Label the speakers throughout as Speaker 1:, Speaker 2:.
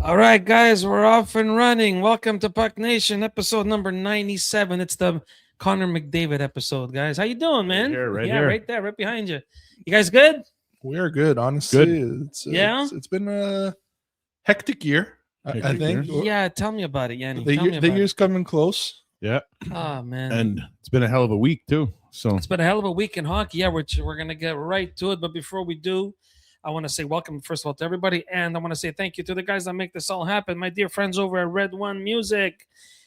Speaker 1: All right, guys, we're off and running. Welcome to Puck Nation, episode number 97. It's the Connor McDavid episode, guys. How you doing, man?
Speaker 2: Right
Speaker 1: yeah,
Speaker 2: here.
Speaker 1: right there, right behind you. You guys good?
Speaker 3: We are good, honestly.
Speaker 2: Good.
Speaker 3: It's been a hectic year. I
Speaker 2: Hectic
Speaker 3: think.
Speaker 2: year.
Speaker 1: Yeah, tell me about it, Yanni.
Speaker 3: The,
Speaker 1: Tell me
Speaker 3: year,
Speaker 1: about
Speaker 3: the year's coming close.
Speaker 2: Yeah,
Speaker 1: it. Oh, man.
Speaker 2: and it's been a hell of a week too. So
Speaker 1: It's been a hell of a week in hockey. Yeah, we're going to get right to it. But before we do, I want to say welcome, first of all, to everybody. And I want to say thank you to the guys that make this all happen. My dear friends over at Red One Music.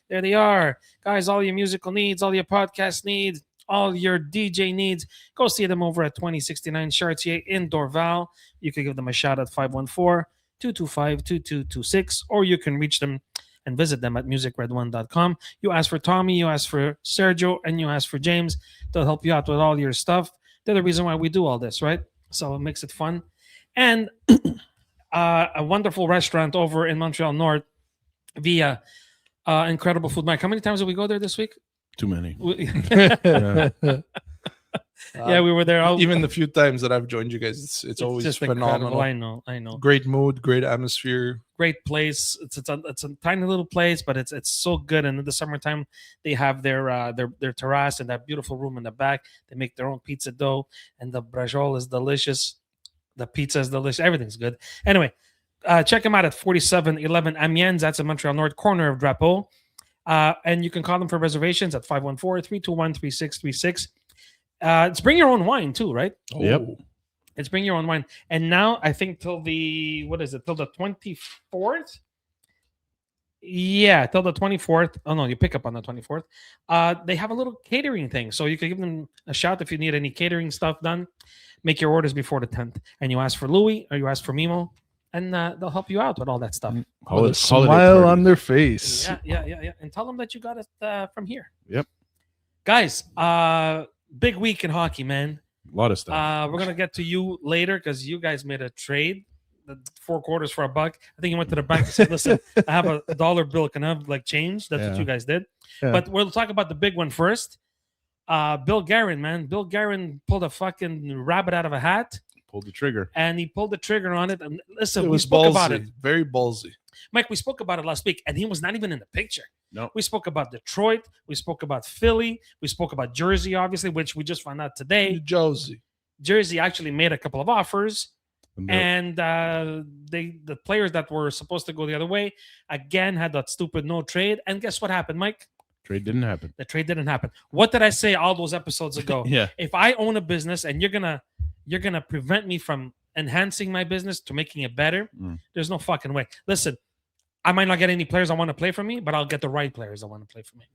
Speaker 1: There they are. Guys, all your musical needs, all your podcast needs, all your DJ needs, go see them over at 2069 Chartier in Dorval. You can give them a shout at 514-225-2226, or you can reach them and visit them at musicred1.com. You ask for Tommy, you ask for Sergio, and you ask for James. They'll help you out with all your stuff. They're the reason why we do all this, right? So it makes it fun. And a wonderful restaurant over in Montreal North via Incredible Food Mike. How many times did we go there this week?
Speaker 2: too many.
Speaker 1: Yeah, we were there.
Speaker 3: Even the few times that I've joined you guys, it's always
Speaker 1: just
Speaker 3: phenomenal.
Speaker 1: incredible. I know.
Speaker 3: Great mood, great atmosphere.
Speaker 1: Great place. It's a tiny little place, but it's so good. And in the summertime, they have their terrace and that beautiful room in the back. They make their own pizza dough, and the brajol is delicious. The pizza is delicious. Everything's good. Anyway, check them out at 4711 Amiens. That's in Montreal North, corner of Drapeau. And you can call them for reservations at 514-321-3636. It's bring your own wine too, right?
Speaker 2: Yep.
Speaker 1: It's bring your own wine. And now I think till the 24th? Yeah, till the 24th. Oh no, you pick up on the 24th. They have a little catering thing. So you can give them a shout if you need any catering stuff done. Make your orders before the 10th. And you ask for Louis or you ask for Mimo, and they'll help you out with all that stuff.
Speaker 3: With a smile on their face.
Speaker 1: Yeah. And tell them that you got it from here.
Speaker 2: Yep.
Speaker 1: Guys, big week in hockey, man.
Speaker 2: A lot of stuff.
Speaker 1: We're gonna get to you later because you guys made a trade, the 4 quarters for $1. I think you went to the bank and said, "Listen, I have a dollar bill. Can I have like change?" That's what you guys did.
Speaker 2: Yeah.
Speaker 1: But we'll talk about the big one first. Bill Guerin, man. Bill Guerin pulled a fucking rabbit out of a hat,
Speaker 2: Pulled the trigger.
Speaker 1: and he pulled the trigger on it. And listen,
Speaker 3: It
Speaker 1: we
Speaker 3: was
Speaker 1: spoke
Speaker 3: ballsy,
Speaker 1: about it,
Speaker 3: very ballsy.
Speaker 1: Mike. We spoke about it last week, and he was not even in the picture.
Speaker 2: No.
Speaker 1: We spoke about Detroit. We spoke about Philly. We spoke about Jersey, obviously, which we just found out today.
Speaker 3: Josie.
Speaker 1: Jersey actually made a couple of offers,
Speaker 2: And
Speaker 1: and the players that were supposed to go the other way again had that stupid no trade. And guess what happened, Mike?
Speaker 2: trade didn't happen.
Speaker 1: The trade didn't happen. What did I say all those episodes ago?
Speaker 2: Yeah.
Speaker 1: If I own a business and you're gonna prevent me from enhancing my business to making it better, there's no fucking way. Listen, I might not get any players I want to play for me, but I'll get the right players that want to play for me.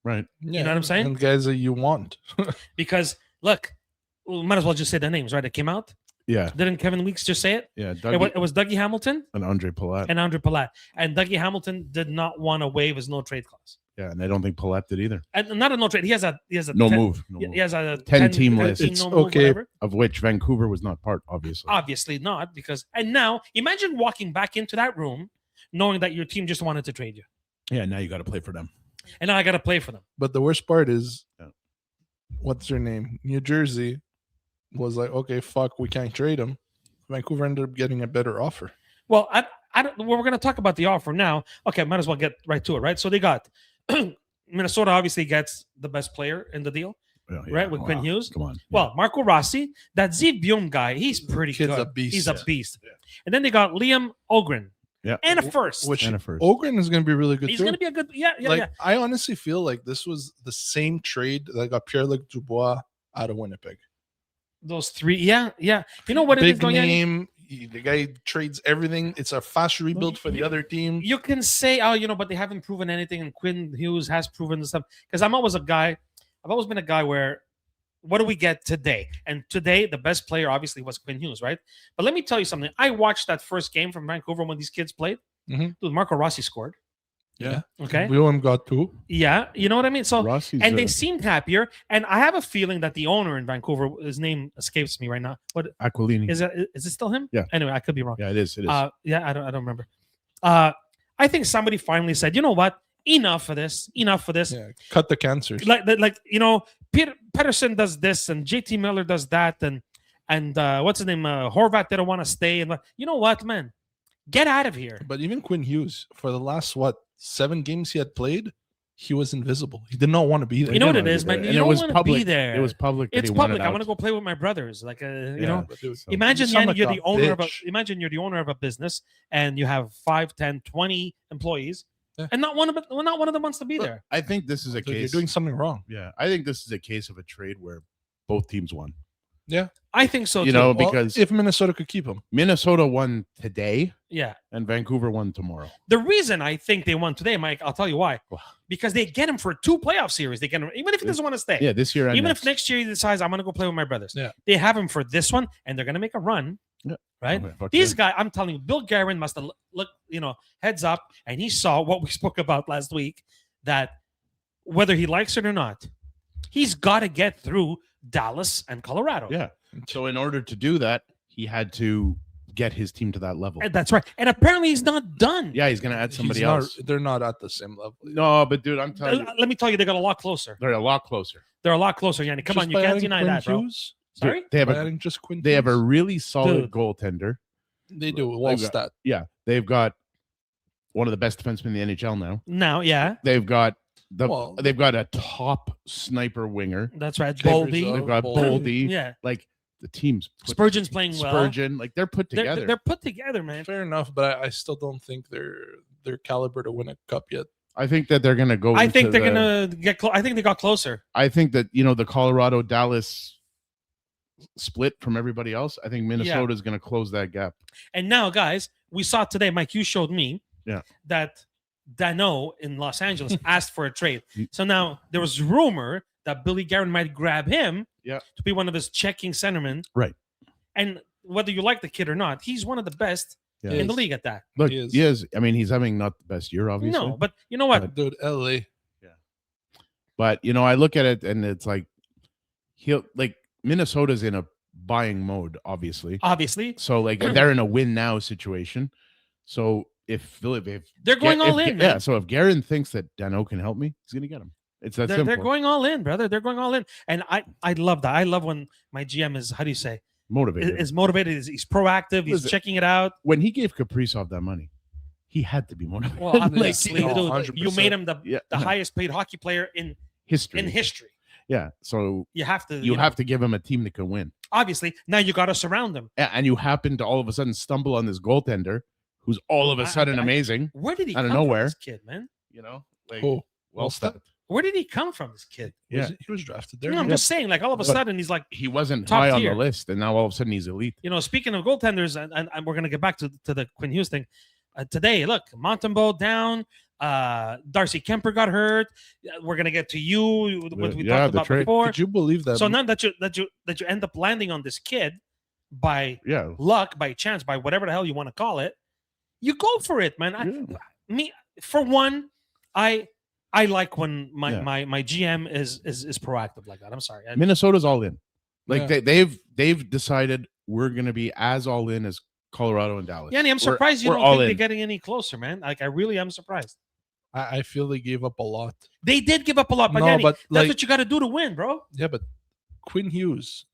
Speaker 2: Right.
Speaker 3: Yeah,
Speaker 1: know what I'm saying?
Speaker 3: And guys that you want.
Speaker 1: Because look, we might as well just say the names, right? It came out.
Speaker 2: Yeah.
Speaker 1: Didn't Kevin Weeks just say it?
Speaker 2: Yeah.
Speaker 1: It was Dougie Hamilton
Speaker 2: and Andre Palat.
Speaker 1: and Andre Palat. And Dougie Hamilton did not want to waive his no trade clause.
Speaker 2: Yeah, and I don't think Palat did either.
Speaker 1: And not a no trade. He has a
Speaker 2: No
Speaker 1: 10
Speaker 2: move. No
Speaker 1: He
Speaker 2: move.
Speaker 1: has a
Speaker 2: 10 team list.
Speaker 1: no
Speaker 3: It's
Speaker 1: move,
Speaker 3: okay.
Speaker 1: whatever.
Speaker 2: Of which Vancouver was not part, obviously.
Speaker 1: Obviously not, because and now imagine walking back into that room knowing that your team just wanted to trade you.
Speaker 2: Yeah, now you got to play for them.
Speaker 1: And now I gotta play for them.
Speaker 3: But the worst part is,
Speaker 2: Yeah.
Speaker 3: what's their name? New Jersey was like, okay, fuck, we can't trade him. Vancouver ended up getting a better offer.
Speaker 1: Well, I don't we're gonna talk about the offer now. Okay, might as well get right to it, right? So they got Minnesota obviously gets the best player in the deal,
Speaker 2: Yeah,
Speaker 1: right? With Quinn Hughes.
Speaker 2: Come on.
Speaker 1: Well, Marco Rossi, that Ziv Bium guy, he's pretty
Speaker 3: Kid's
Speaker 1: good.
Speaker 3: a beast.
Speaker 1: He's a
Speaker 3: Yeah.
Speaker 1: beast.
Speaker 2: Yeah.
Speaker 1: And then they got Liam Ogren
Speaker 2: Yeah.
Speaker 1: and a first.
Speaker 3: Which
Speaker 2: And a first.
Speaker 3: Ogren is going to be really good
Speaker 1: He's
Speaker 3: too.
Speaker 1: going to be a good, yeah.
Speaker 3: I honestly feel like this was the same trade that got Pierre-Luc Dubois out of Winnipeg.
Speaker 1: Those three, yeah. You know what it is
Speaker 3: Big
Speaker 1: going on?
Speaker 3: name. The guy trades everything. It's a fast rebuild for the other team.
Speaker 1: You can say, but they haven't proven anything, and Quinn Hughes has proven the stuff. Because I've always been a guy where, what do we get today? And today, the best player obviously was Quinn Hughes, right? But let me tell you something. I watched that first game from Vancouver when these kids played.
Speaker 3: Mhm.
Speaker 1: Dude, Marco Rossi scored.
Speaker 3: Yeah.
Speaker 1: Okay.
Speaker 3: William got 2.
Speaker 1: Yeah, you know what I mean? So
Speaker 2: Rossi's
Speaker 1: and they seemed happier. And I have a feeling that the owner in Vancouver, his name escapes me right now. What
Speaker 2: Aquilini.
Speaker 1: is it? Is it still him?
Speaker 2: Yeah.
Speaker 1: Anyway, I could be wrong.
Speaker 2: Yeah, it is. It is.
Speaker 1: Yeah, I don't remember. I think somebody finally said, you know what? Enough for this.
Speaker 3: Yeah. Cut the cancers.
Speaker 1: Like Peter Pedersen does this, and JT Miller does that, and what's his name? Horvat didn't want to stay, and you know what, man? Get out of here.
Speaker 3: But even Quinn Hughes, for the last 7 games he had played, he was invisible. He did not want to be there.
Speaker 1: You know what
Speaker 2: didn't
Speaker 1: it
Speaker 2: wanna
Speaker 1: is,
Speaker 2: be
Speaker 1: man?
Speaker 2: there.
Speaker 1: You
Speaker 2: And it
Speaker 1: don't
Speaker 2: was
Speaker 1: want to
Speaker 2: public.
Speaker 1: be there.
Speaker 2: It was public. that
Speaker 1: It's
Speaker 2: he wanted
Speaker 1: public. I want to
Speaker 2: out.
Speaker 1: go play with my brothers. Like, you
Speaker 2: Yeah.
Speaker 1: know,
Speaker 3: But dude,
Speaker 2: So-
Speaker 1: imagine
Speaker 3: you sound
Speaker 1: you're
Speaker 3: like
Speaker 1: the owner of a.
Speaker 3: bitch.
Speaker 1: Imagine you're the owner of a business and you have 5, 10, 20 employees,
Speaker 3: Yeah.
Speaker 1: and not one of them wants to be
Speaker 3: But-
Speaker 1: there.
Speaker 2: I think this is a
Speaker 3: Dude, you're
Speaker 2: case.
Speaker 3: doing something wrong.
Speaker 2: Yeah, I think this is a case of a trade where both teams won.
Speaker 1: I think so.
Speaker 2: You
Speaker 1: too.
Speaker 2: know,
Speaker 3: Well,
Speaker 2: because
Speaker 3: if Minnesota could keep him,
Speaker 2: Minnesota won today
Speaker 1: Yeah.
Speaker 2: and Vancouver won tomorrow.
Speaker 1: The reason I think they won today, Mike, I'll tell you why.
Speaker 2: Wow.
Speaker 1: Because they get him for 2 playoff series. They get him, even if he doesn't want to stay.
Speaker 2: Yeah, this year and
Speaker 1: Even
Speaker 2: next.
Speaker 1: if next year he decides I'm going to go play with my brothers.
Speaker 3: Yeah.
Speaker 1: They have him for this one, and they're going to make a run.
Speaker 2: Yeah.
Speaker 1: Right.
Speaker 2: Okay, fuck
Speaker 1: These
Speaker 2: yeah.
Speaker 1: guys, I'm telling you, Bill Guerin must have looked, heads up, and he saw what we spoke about last week, that whether he likes it or not, he's got to get through Dallas and Colorado.
Speaker 2: Yeah. So in order to do that, he had to get his team to that level.
Speaker 1: And that's right. And apparently he's not done.
Speaker 2: Yeah, he's gonna add somebody
Speaker 3: he's not-
Speaker 2: else.
Speaker 3: They're not at the same level.
Speaker 2: No, but dude, I'm telling you,
Speaker 1: Let me tell you, they got a lot closer.
Speaker 2: they're a lot closer.
Speaker 1: They're a lot closer, Yanni. Come
Speaker 3: Just
Speaker 1: on, you
Speaker 3: by
Speaker 1: can't
Speaker 3: adding
Speaker 1: deny
Speaker 3: Quinn
Speaker 1: that, bro.
Speaker 3: Hughes,
Speaker 1: Sorry?
Speaker 2: They have
Speaker 3: by
Speaker 2: a
Speaker 3: adding just Quinn
Speaker 2: they have a
Speaker 3: Hughes.
Speaker 2: really solid
Speaker 1: Dude.
Speaker 2: goaltender.
Speaker 3: They do.
Speaker 2: They've
Speaker 3: Wallstat.
Speaker 2: got- Yeah, they've got one of the best defensemen in the NHL now.
Speaker 1: Now, yeah,
Speaker 2: They've got
Speaker 3: Well,
Speaker 2: they've got a top sniper winger.
Speaker 1: that's right.
Speaker 3: Chambers,
Speaker 1: Boldy.
Speaker 2: They've got
Speaker 3: Boldy.
Speaker 2: Boldy.
Speaker 1: Yeah.
Speaker 2: Like the team's put-
Speaker 1: Spurgeon's playing well.
Speaker 2: Spurgeon, like they're put together.
Speaker 1: They're put together, man.
Speaker 3: fair enough, but I still don't think they're caliber to win a cup yet.
Speaker 2: I think that they're gonna go.
Speaker 1: I think
Speaker 2: into
Speaker 1: they're
Speaker 2: the-
Speaker 1: going to get close. I think they got closer.
Speaker 2: I think that the Colorado Dallas split from everybody else. I think Minnesota is going to close that gap.
Speaker 1: And now, guys, we saw today, Mike, you showed me
Speaker 2: Yeah.
Speaker 1: that Dano in Los Angeles asked for a trade.
Speaker 2: You-
Speaker 1: So now there was rumor that Billy Guerin might grab him
Speaker 2: Yeah.
Speaker 1: to be one of his checking centermen.
Speaker 2: Right.
Speaker 1: And whether you like the kid or not, he's one of the best
Speaker 2: Yeah.
Speaker 1: in the
Speaker 3: Yes.
Speaker 1: league at that.
Speaker 2: Look,
Speaker 3: He is.
Speaker 2: he is. I mean, he's having not the best year, obviously.
Speaker 1: No, but you know what?
Speaker 3: Dude, LA.
Speaker 2: But I look at it and it's like Minnesota's in a buying mode, obviously.
Speaker 1: Obviously,
Speaker 2: So like they're in a win now situation. So if
Speaker 1: they're going all in, man.
Speaker 2: yeah. So if Guerin thinks that Dano can help me, he's gonna get him. It's that
Speaker 1: They're
Speaker 2: simple.
Speaker 1: going all in, brother. They're going all in. And I love that. I love when my GM is, how do you say,
Speaker 2: Motivated.
Speaker 1: is motivated. He's proactive. He's
Speaker 2: Listen,
Speaker 1: checking it out.
Speaker 2: When he gave Kaprizov that money, he had to be motivated.
Speaker 1: Well, obviously,
Speaker 3: no,
Speaker 1: dude,
Speaker 3: 100%.
Speaker 1: you made him the
Speaker 2: Yeah.
Speaker 1: highest paid hockey player in
Speaker 2: history.
Speaker 1: history.
Speaker 2: Yeah. So
Speaker 1: You have to.
Speaker 2: you have to give him a team that can win.
Speaker 1: Obviously, now you got to surround him.
Speaker 2: And you happen to all of a sudden stumble on this goaltender who's all of a sudden amazing.
Speaker 1: Where did he
Speaker 2: Out of
Speaker 1: come from,
Speaker 2: nowhere.
Speaker 1: this kid, man?
Speaker 2: Like
Speaker 3: Oh,
Speaker 2: well
Speaker 3: Wallstat?
Speaker 2: said.
Speaker 1: Where did he come from, this kid?
Speaker 2: Yeah.
Speaker 3: He was drafted there.
Speaker 1: No, I'm
Speaker 3: Yeah.
Speaker 1: just saying, like, all of a
Speaker 2: But-
Speaker 1: sudden, he's like,
Speaker 2: He wasn't
Speaker 1: Top
Speaker 2: high on
Speaker 1: tier.
Speaker 2: the list, and now all of a sudden he's elite.
Speaker 1: speaking of goaltenders, and we're going to get back to the Quinn Hughes thing. Today, look, Montembault down. Darcy Kemper got hurt. We're going to get to you, what we
Speaker 2: Yeah,
Speaker 1: talked
Speaker 2: the
Speaker 1: about
Speaker 2: trade.
Speaker 1: before.
Speaker 3: Could you believe that?
Speaker 1: So now that you end up landing on this kid by
Speaker 2: Yeah.
Speaker 1: luck, by chance, by whatever the hell you want to call it, you go for it, man.
Speaker 2: Yeah.
Speaker 1: For one, I like when my
Speaker 2: Yeah.
Speaker 1: my GM is proactive like that. I'm sorry.
Speaker 2: Minnesota's all in. Like
Speaker 3: Yeah.
Speaker 2: they've decided we're gonna be as all in as Colorado and Dallas.
Speaker 1: Yanni, I'm surprised you
Speaker 2: we're
Speaker 1: don't
Speaker 2: all
Speaker 1: think they're
Speaker 2: in.
Speaker 1: getting any closer, man. Like I really am surprised.
Speaker 3: I feel they gave up a lot.
Speaker 1: They did give up a lot, but
Speaker 3: No,
Speaker 1: Yanni,
Speaker 3: but,
Speaker 1: that's
Speaker 3: like-
Speaker 1: what you got to do to win, bro.
Speaker 3: Yeah, but Quinn Hughes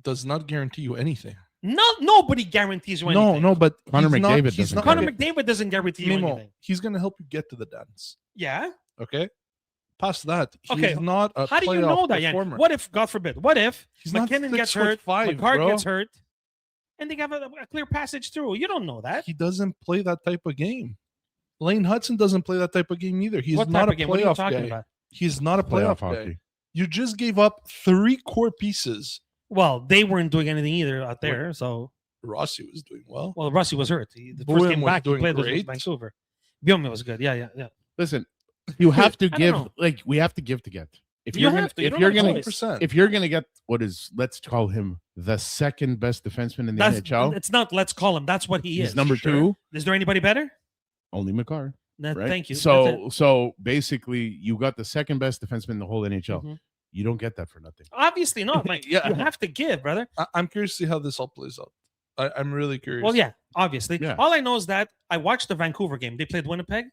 Speaker 3: does not guarantee you anything.
Speaker 1: Nobody guarantees you anything.
Speaker 3: No, but
Speaker 2: Connor
Speaker 3: he's not-
Speaker 2: McDavid
Speaker 3: he's
Speaker 2: doesn't
Speaker 3: not
Speaker 1: Connor
Speaker 3: gonna-
Speaker 1: McDavid doesn't guarantee you
Speaker 3: Mimo,
Speaker 1: anything.
Speaker 3: he's gonna help you get to the dance.
Speaker 1: Yeah.
Speaker 3: Okay. Past that, he's
Speaker 1: Okay,
Speaker 3: not a
Speaker 1: How do you
Speaker 3: playoff
Speaker 1: know that, Yanni?
Speaker 3: performer.
Speaker 1: What if, God forbid, what if
Speaker 3: He's not
Speaker 1: McKinnon
Speaker 3: 6
Speaker 1: gets
Speaker 3: foot
Speaker 1: hurt,
Speaker 3: 5,
Speaker 1: McCart
Speaker 3: bro.
Speaker 1: gets hurt, and they have a clear passage through? You don't know that.
Speaker 3: He doesn't play that type of game. Lane Hudson doesn't play that type of game either. He's
Speaker 1: What
Speaker 3: not
Speaker 1: type
Speaker 3: a
Speaker 1: of game? What are you
Speaker 3: playoff
Speaker 1: talking
Speaker 3: guy.
Speaker 1: about?
Speaker 3: He's not a
Speaker 2: Playoff
Speaker 3: playoff guy.
Speaker 2: hockey.
Speaker 3: You just gave up 3 core pieces.
Speaker 1: Well, they weren't doing anything either out there. So,
Speaker 3: Rossi was doing well.
Speaker 1: well, Russie was hurt. The first
Speaker 3: Boehm
Speaker 1: game
Speaker 3: was
Speaker 1: back he
Speaker 3: doing
Speaker 1: played was with
Speaker 3: great.
Speaker 1: Vancouver. Biome was good. Yeah.
Speaker 2: Listen, you have to
Speaker 1: don't
Speaker 2: give
Speaker 1: know.
Speaker 2: we have to give to get. If
Speaker 1: You
Speaker 2: you're
Speaker 1: have
Speaker 2: gonna,
Speaker 1: to. You
Speaker 2: if
Speaker 1: don't
Speaker 2: you're
Speaker 1: have a
Speaker 2: gonna,
Speaker 1: choice.
Speaker 3: 100%.
Speaker 2: if you're gonna get what is, let's call him the second best defenseman in the NHL.
Speaker 1: It's not. Let's call him. That's what he
Speaker 2: He's
Speaker 1: is.
Speaker 2: number
Speaker 3: sure.
Speaker 2: 2,
Speaker 1: Is there anybody better?
Speaker 2: only McCarr. Right?
Speaker 1: Thank you. That's
Speaker 2: So basically, you got the second best defenseman in the whole NHL.
Speaker 1: Mhm.
Speaker 2: You don't get that for nothing.
Speaker 1: obviously not. Like
Speaker 2: Yeah.
Speaker 1: you have to give, brother.
Speaker 3: I'm curious to see how this all plays out. I'm really curious.
Speaker 1: Well, yeah, obviously.
Speaker 2: Yeah.
Speaker 1: All I know is that I watched the Vancouver game. They played Winnipeg.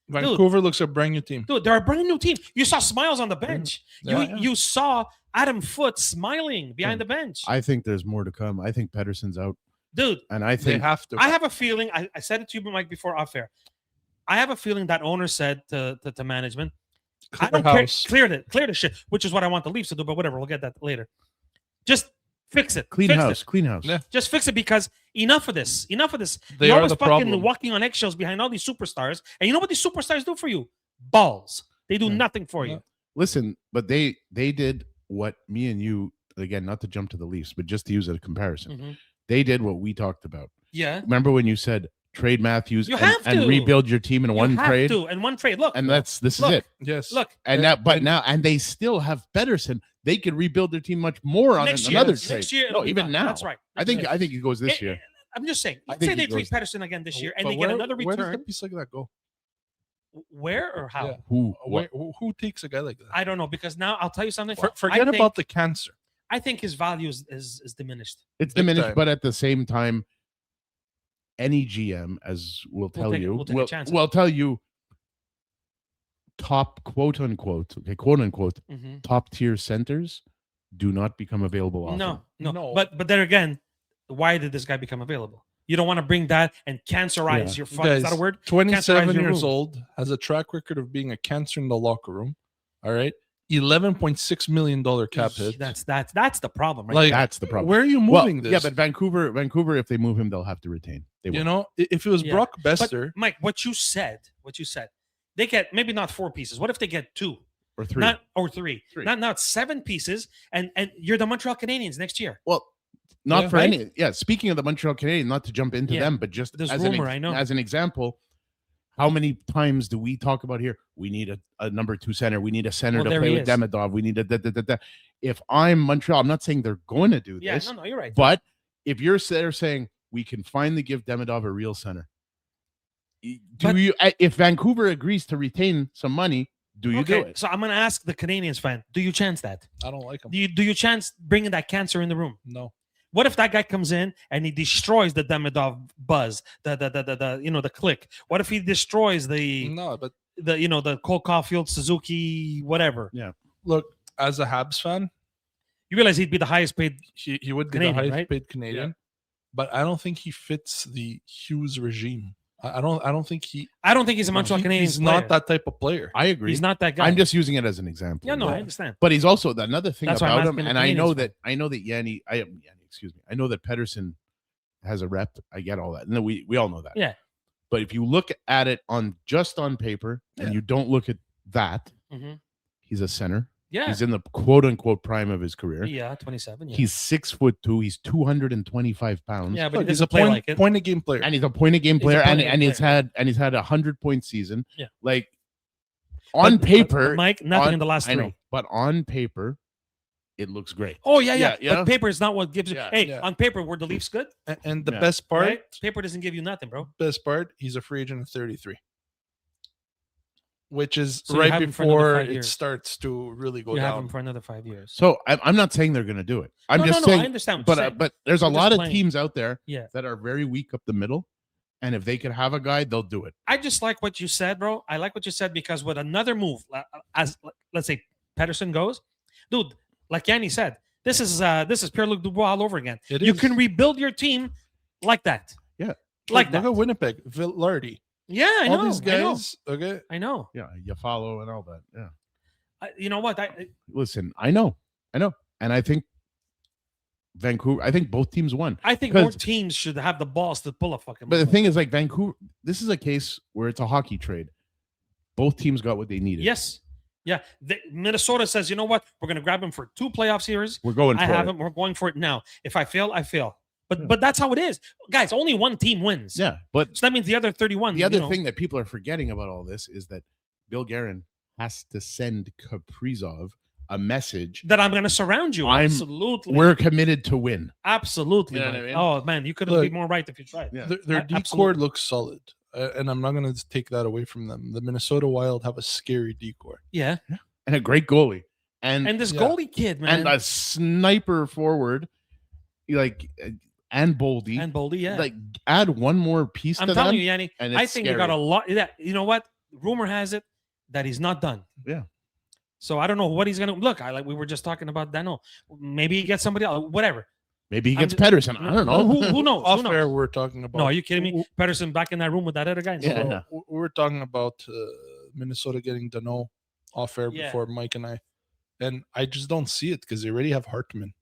Speaker 3: Vancouver looks a brand new team.
Speaker 1: Dude, they're a brand new team. You saw smiles on the bench.
Speaker 3: Yeah.
Speaker 1: You saw Adam Foote smiling behind the bench.
Speaker 2: I think there's more to come. I think Pedersen's out.
Speaker 1: dude.
Speaker 2: And I
Speaker 3: They
Speaker 2: think
Speaker 3: have to.
Speaker 1: I have a feeling. I said it to you, Mike, before off air. I have a feeling that owner said to management, I don't care. Clear the shit, which is what I want the Leafs to do. But whatever, we'll get that later. Just fix it.
Speaker 2: clean
Speaker 1: Fix
Speaker 2: house,
Speaker 1: it.
Speaker 2: clean house.
Speaker 3: Yeah.
Speaker 1: Just fix it because enough of this. Enough of this.
Speaker 3: They
Speaker 1: You're
Speaker 3: are
Speaker 1: always
Speaker 3: the
Speaker 1: fucking
Speaker 3: problem.
Speaker 1: walking on eggshells behind all these superstars. And you know what these superstars do for you? Balls. They do
Speaker 3: Yeah.
Speaker 1: nothing for you.
Speaker 2: Listen, but they did what me and you, again, not to jump to the Leafs, but just to use a comparison.
Speaker 1: Mhm.
Speaker 2: They did what we talked about.
Speaker 1: Yeah.
Speaker 2: Remember when you said trade Matthews
Speaker 1: You have
Speaker 2: and
Speaker 1: to.
Speaker 2: rebuild your team in one trade?
Speaker 1: In one trade. Look.
Speaker 2: And this is
Speaker 1: Look.
Speaker 2: it.
Speaker 3: Yes.
Speaker 1: Look.
Speaker 2: And they still have Pedersen. They could rebuild their team much more on
Speaker 1: Next
Speaker 2: another
Speaker 1: year.
Speaker 2: trade.
Speaker 1: Next year.
Speaker 2: No, even now.
Speaker 1: That's right.
Speaker 2: I think it goes this year.
Speaker 1: I'm just saying.
Speaker 2: I
Speaker 1: Let's
Speaker 2: think
Speaker 1: say they
Speaker 2: he
Speaker 1: trade
Speaker 2: goes-
Speaker 1: Pedersen again this year, and
Speaker 3: But
Speaker 1: they get another
Speaker 3: Where does a
Speaker 1: return.
Speaker 3: piece like that go?
Speaker 1: Where or how?
Speaker 3: Yeah.
Speaker 2: Who? What?
Speaker 3: Who takes a guy like that?
Speaker 1: I don't know, because now I'll tell you something.
Speaker 3: Forget
Speaker 1: I think-
Speaker 3: about the cancer.
Speaker 1: I think his value is diminished.
Speaker 2: It's
Speaker 3: Big
Speaker 2: diminished,
Speaker 3: time.
Speaker 2: but at the same time, any GM, as we'll tell
Speaker 1: take-
Speaker 2: you,
Speaker 1: we'll take a chance.
Speaker 2: will tell you top quote unquote
Speaker 1: Mhm.
Speaker 2: top tier centers do not become available often.
Speaker 1: No.
Speaker 3: No.
Speaker 1: But then again, why did this guy become available? You don't want to bring that and cancerize
Speaker 2: Yeah.
Speaker 1: your fuck. Is that a
Speaker 3: Guys,
Speaker 1: word?
Speaker 3: 27
Speaker 1: Cancerize your
Speaker 3: years
Speaker 1: room.
Speaker 3: old, has a track record of being a cancer in the locker room. All right. $11.6 million cap hit.
Speaker 1: That's the problem, right?
Speaker 3: Like,
Speaker 2: That's the problem.
Speaker 3: where are you
Speaker 2: Well,
Speaker 3: moving this?
Speaker 2: yeah, but Vancouver, if they move him, they'll have to retain. They
Speaker 3: you
Speaker 2: will.
Speaker 3: know, if it was
Speaker 1: Yeah.
Speaker 3: Brock
Speaker 1: But
Speaker 3: Besser,
Speaker 1: Mike, what you said, they get maybe not 4 pieces. What if they get 2?
Speaker 2: Or 3.
Speaker 1: Not or 3.
Speaker 2: Three.
Speaker 1: Not 7 pieces, and you're the Montreal Canadiens next year.
Speaker 2: Well, not
Speaker 3: Yeah.
Speaker 2: for
Speaker 1: Right?
Speaker 2: any. Yeah, speaking of the Montreal Canadiens, not to jump into
Speaker 1: Yeah.
Speaker 2: them, but just
Speaker 1: There's
Speaker 2: as
Speaker 1: rumor, I know.
Speaker 2: as an example, how many times do we talk about here? We need a number 2 center. We need a center
Speaker 1: Well,
Speaker 2: to
Speaker 1: there
Speaker 2: play
Speaker 1: he
Speaker 2: with
Speaker 1: is.
Speaker 2: Demidov. We need a. If I'm Montreal, I'm not saying they're going to do
Speaker 1: Yeah,
Speaker 2: this,
Speaker 1: no, you're right.
Speaker 2: but if you're there saying we can finally give Demidov a real center, if Vancouver agrees to retain some money, do you do it?
Speaker 1: So I'm gonna ask the Canadiens fan: do you chance that?
Speaker 3: I don't like him.
Speaker 1: Do you chance bringing that cancer in the room?
Speaker 3: No.
Speaker 1: What if that guy comes in and he destroys the Demidov buzz, the click? What if he destroys the
Speaker 3: No, but
Speaker 1: the Cole Caulfield, Suzuki, whatever?
Speaker 3: look, as a Habs fan,
Speaker 1: You realize he'd be the highest paid.
Speaker 3: he would be
Speaker 1: Canadian,
Speaker 3: the highest
Speaker 1: right?
Speaker 3: paid Canadian, but I don't think he fits the Hughes regime. I don't think he.
Speaker 1: I don't think he's a Montreal Canadiens.
Speaker 3: He's not that type of player.
Speaker 2: I agree.
Speaker 1: He's not that guy.
Speaker 2: I'm just using it as an example.
Speaker 1: Yeah, no,
Speaker 2: you
Speaker 1: I
Speaker 2: know?
Speaker 1: understand.
Speaker 2: But he's also another thing
Speaker 1: That's why I'm
Speaker 2: about him,
Speaker 1: asking the
Speaker 2: and I know
Speaker 1: Canadiens
Speaker 2: that Yanni. Excuse me. I know that Pedersen has a rep. I get all that. No, we all know that.
Speaker 1: Yeah.
Speaker 2: But if you look at it on paper, and
Speaker 3: Yeah.
Speaker 2: you don't look at that,
Speaker 1: Mhm.
Speaker 2: he's a center.
Speaker 1: Yeah.
Speaker 2: He's in the quote unquote prime of his career.
Speaker 1: Yeah, 27. Yeah,
Speaker 2: He's 6'2". He's 225 pounds.
Speaker 1: yeah, but
Speaker 3: Look,
Speaker 1: he
Speaker 3: he's a
Speaker 1: doesn't play like it.
Speaker 3: point a game player.
Speaker 2: And he's a point a game
Speaker 1: He's a
Speaker 2: player,
Speaker 1: point a
Speaker 2: and
Speaker 1: game
Speaker 2: he's had 100-point season.
Speaker 1: Yeah.
Speaker 2: Like on paper,
Speaker 1: Mike, nothing
Speaker 2: on-
Speaker 1: in the last
Speaker 2: I
Speaker 1: 3.
Speaker 2: know, but on paper, it looks great.
Speaker 1: Oh yeah.
Speaker 2: Yeah.
Speaker 1: But paper is not what gives you.
Speaker 2: Yeah.
Speaker 1: Hey,
Speaker 3: Yeah.
Speaker 1: on paper, were the Leafs good?
Speaker 3: And the
Speaker 2: Yeah.
Speaker 3: best part,
Speaker 1: Right? Paper doesn't give you nothing, bro.
Speaker 3: he's a free agent at 33, which is
Speaker 1: So you
Speaker 3: right
Speaker 1: have him for another
Speaker 3: before
Speaker 1: 5
Speaker 3: it
Speaker 1: years.
Speaker 3: starts to really go
Speaker 1: You have
Speaker 3: down.
Speaker 1: him for another 5 years.
Speaker 2: So I'm not saying they're going to do it. I'm
Speaker 1: No,
Speaker 2: just
Speaker 1: I
Speaker 2: saying.
Speaker 1: understand. What you're saying.
Speaker 2: But there's a
Speaker 1: I'm just
Speaker 2: lot of
Speaker 1: playing.
Speaker 2: teams out there
Speaker 1: Yeah.
Speaker 2: that are very weak up the middle, and if they could have a guy, they'll do it.
Speaker 1: I just like what you said, bro. I like what you said because with another move, as let's say Pedersen goes, dude, like Yanni said, this is Pierre-Luc Dubois all over again.
Speaker 3: It
Speaker 1: You
Speaker 3: is.
Speaker 1: can rebuild your team like that.
Speaker 2: Yeah.
Speaker 1: Like
Speaker 3: Look
Speaker 1: that.
Speaker 3: at Winnipeg, Villardi,
Speaker 1: Yeah, I know.
Speaker 3: all these
Speaker 1: I know.
Speaker 3: guys. Okay,
Speaker 1: I know.
Speaker 2: Yeah, you follow and all that. Yeah.
Speaker 1: You know what?
Speaker 2: Listen, I know, and I think Vancouver. I think both teams won.
Speaker 1: I think more
Speaker 2: Because-
Speaker 1: teams should have the balls to pull a fucking.
Speaker 2: But the
Speaker 1: move.
Speaker 2: thing is, like Vancouver, this is a case where it's a hockey trade. Both teams got what they needed.
Speaker 1: Yes. Yeah. Minnesota says, you know what? We're going to grab him for 2 playoff series.
Speaker 2: We're going for
Speaker 1: I have
Speaker 2: it.
Speaker 1: him. We're going for it now. If I fail, I fail.
Speaker 2: Yeah.
Speaker 1: But that's how it is, guys. Only one team wins.
Speaker 2: Yeah, but
Speaker 1: So that means the other 31.
Speaker 2: the other
Speaker 1: you know,
Speaker 2: thing that people are forgetting about all this is that Bill Guerin has to send Kaprizov a message.
Speaker 1: that I'm going to surround you. Absolutely.
Speaker 2: We're committed to win.
Speaker 1: Absolutely.
Speaker 2: You know
Speaker 1: man.
Speaker 2: what I mean?
Speaker 1: Oh man, you couldn't
Speaker 3: Look,
Speaker 1: be more right if you tried.
Speaker 2: Yeah.
Speaker 3: their
Speaker 1: Absolutely.
Speaker 3: decor looks solid, and I'm not going to take that away from them. The Minnesota Wild have a scary decor.
Speaker 1: Yeah.
Speaker 2: And a great goalie. And
Speaker 1: this
Speaker 3: Yeah.
Speaker 1: goalie kid, man.
Speaker 2: a sniper forward, like and Boldy.
Speaker 1: And Boldy, yeah.
Speaker 2: Like add one more piece
Speaker 1: I'm
Speaker 2: to
Speaker 1: telling
Speaker 2: them.
Speaker 1: you, Yanni,
Speaker 2: and
Speaker 1: I
Speaker 2: it's
Speaker 1: think they got a
Speaker 2: scary.
Speaker 1: lot. Yeah, you know what? Rumor has it that he's not done.
Speaker 2: Yeah.
Speaker 1: So I don't know what he's gonna look. We were just talking about Dano. Maybe he gets somebody else. Whatever.
Speaker 2: Maybe he gets Pedersen. I don't know.
Speaker 1: Who knows?
Speaker 3: Off
Speaker 1: Who knows?
Speaker 3: air, we're talking about.
Speaker 1: No, are you kidding me? Pedersen back in that room with that other guy.
Speaker 2: Yeah.
Speaker 3: We're talking about Minnesota getting Danault off air
Speaker 1: Yeah.
Speaker 3: before Mike and I just don't see it because they already have Hartman.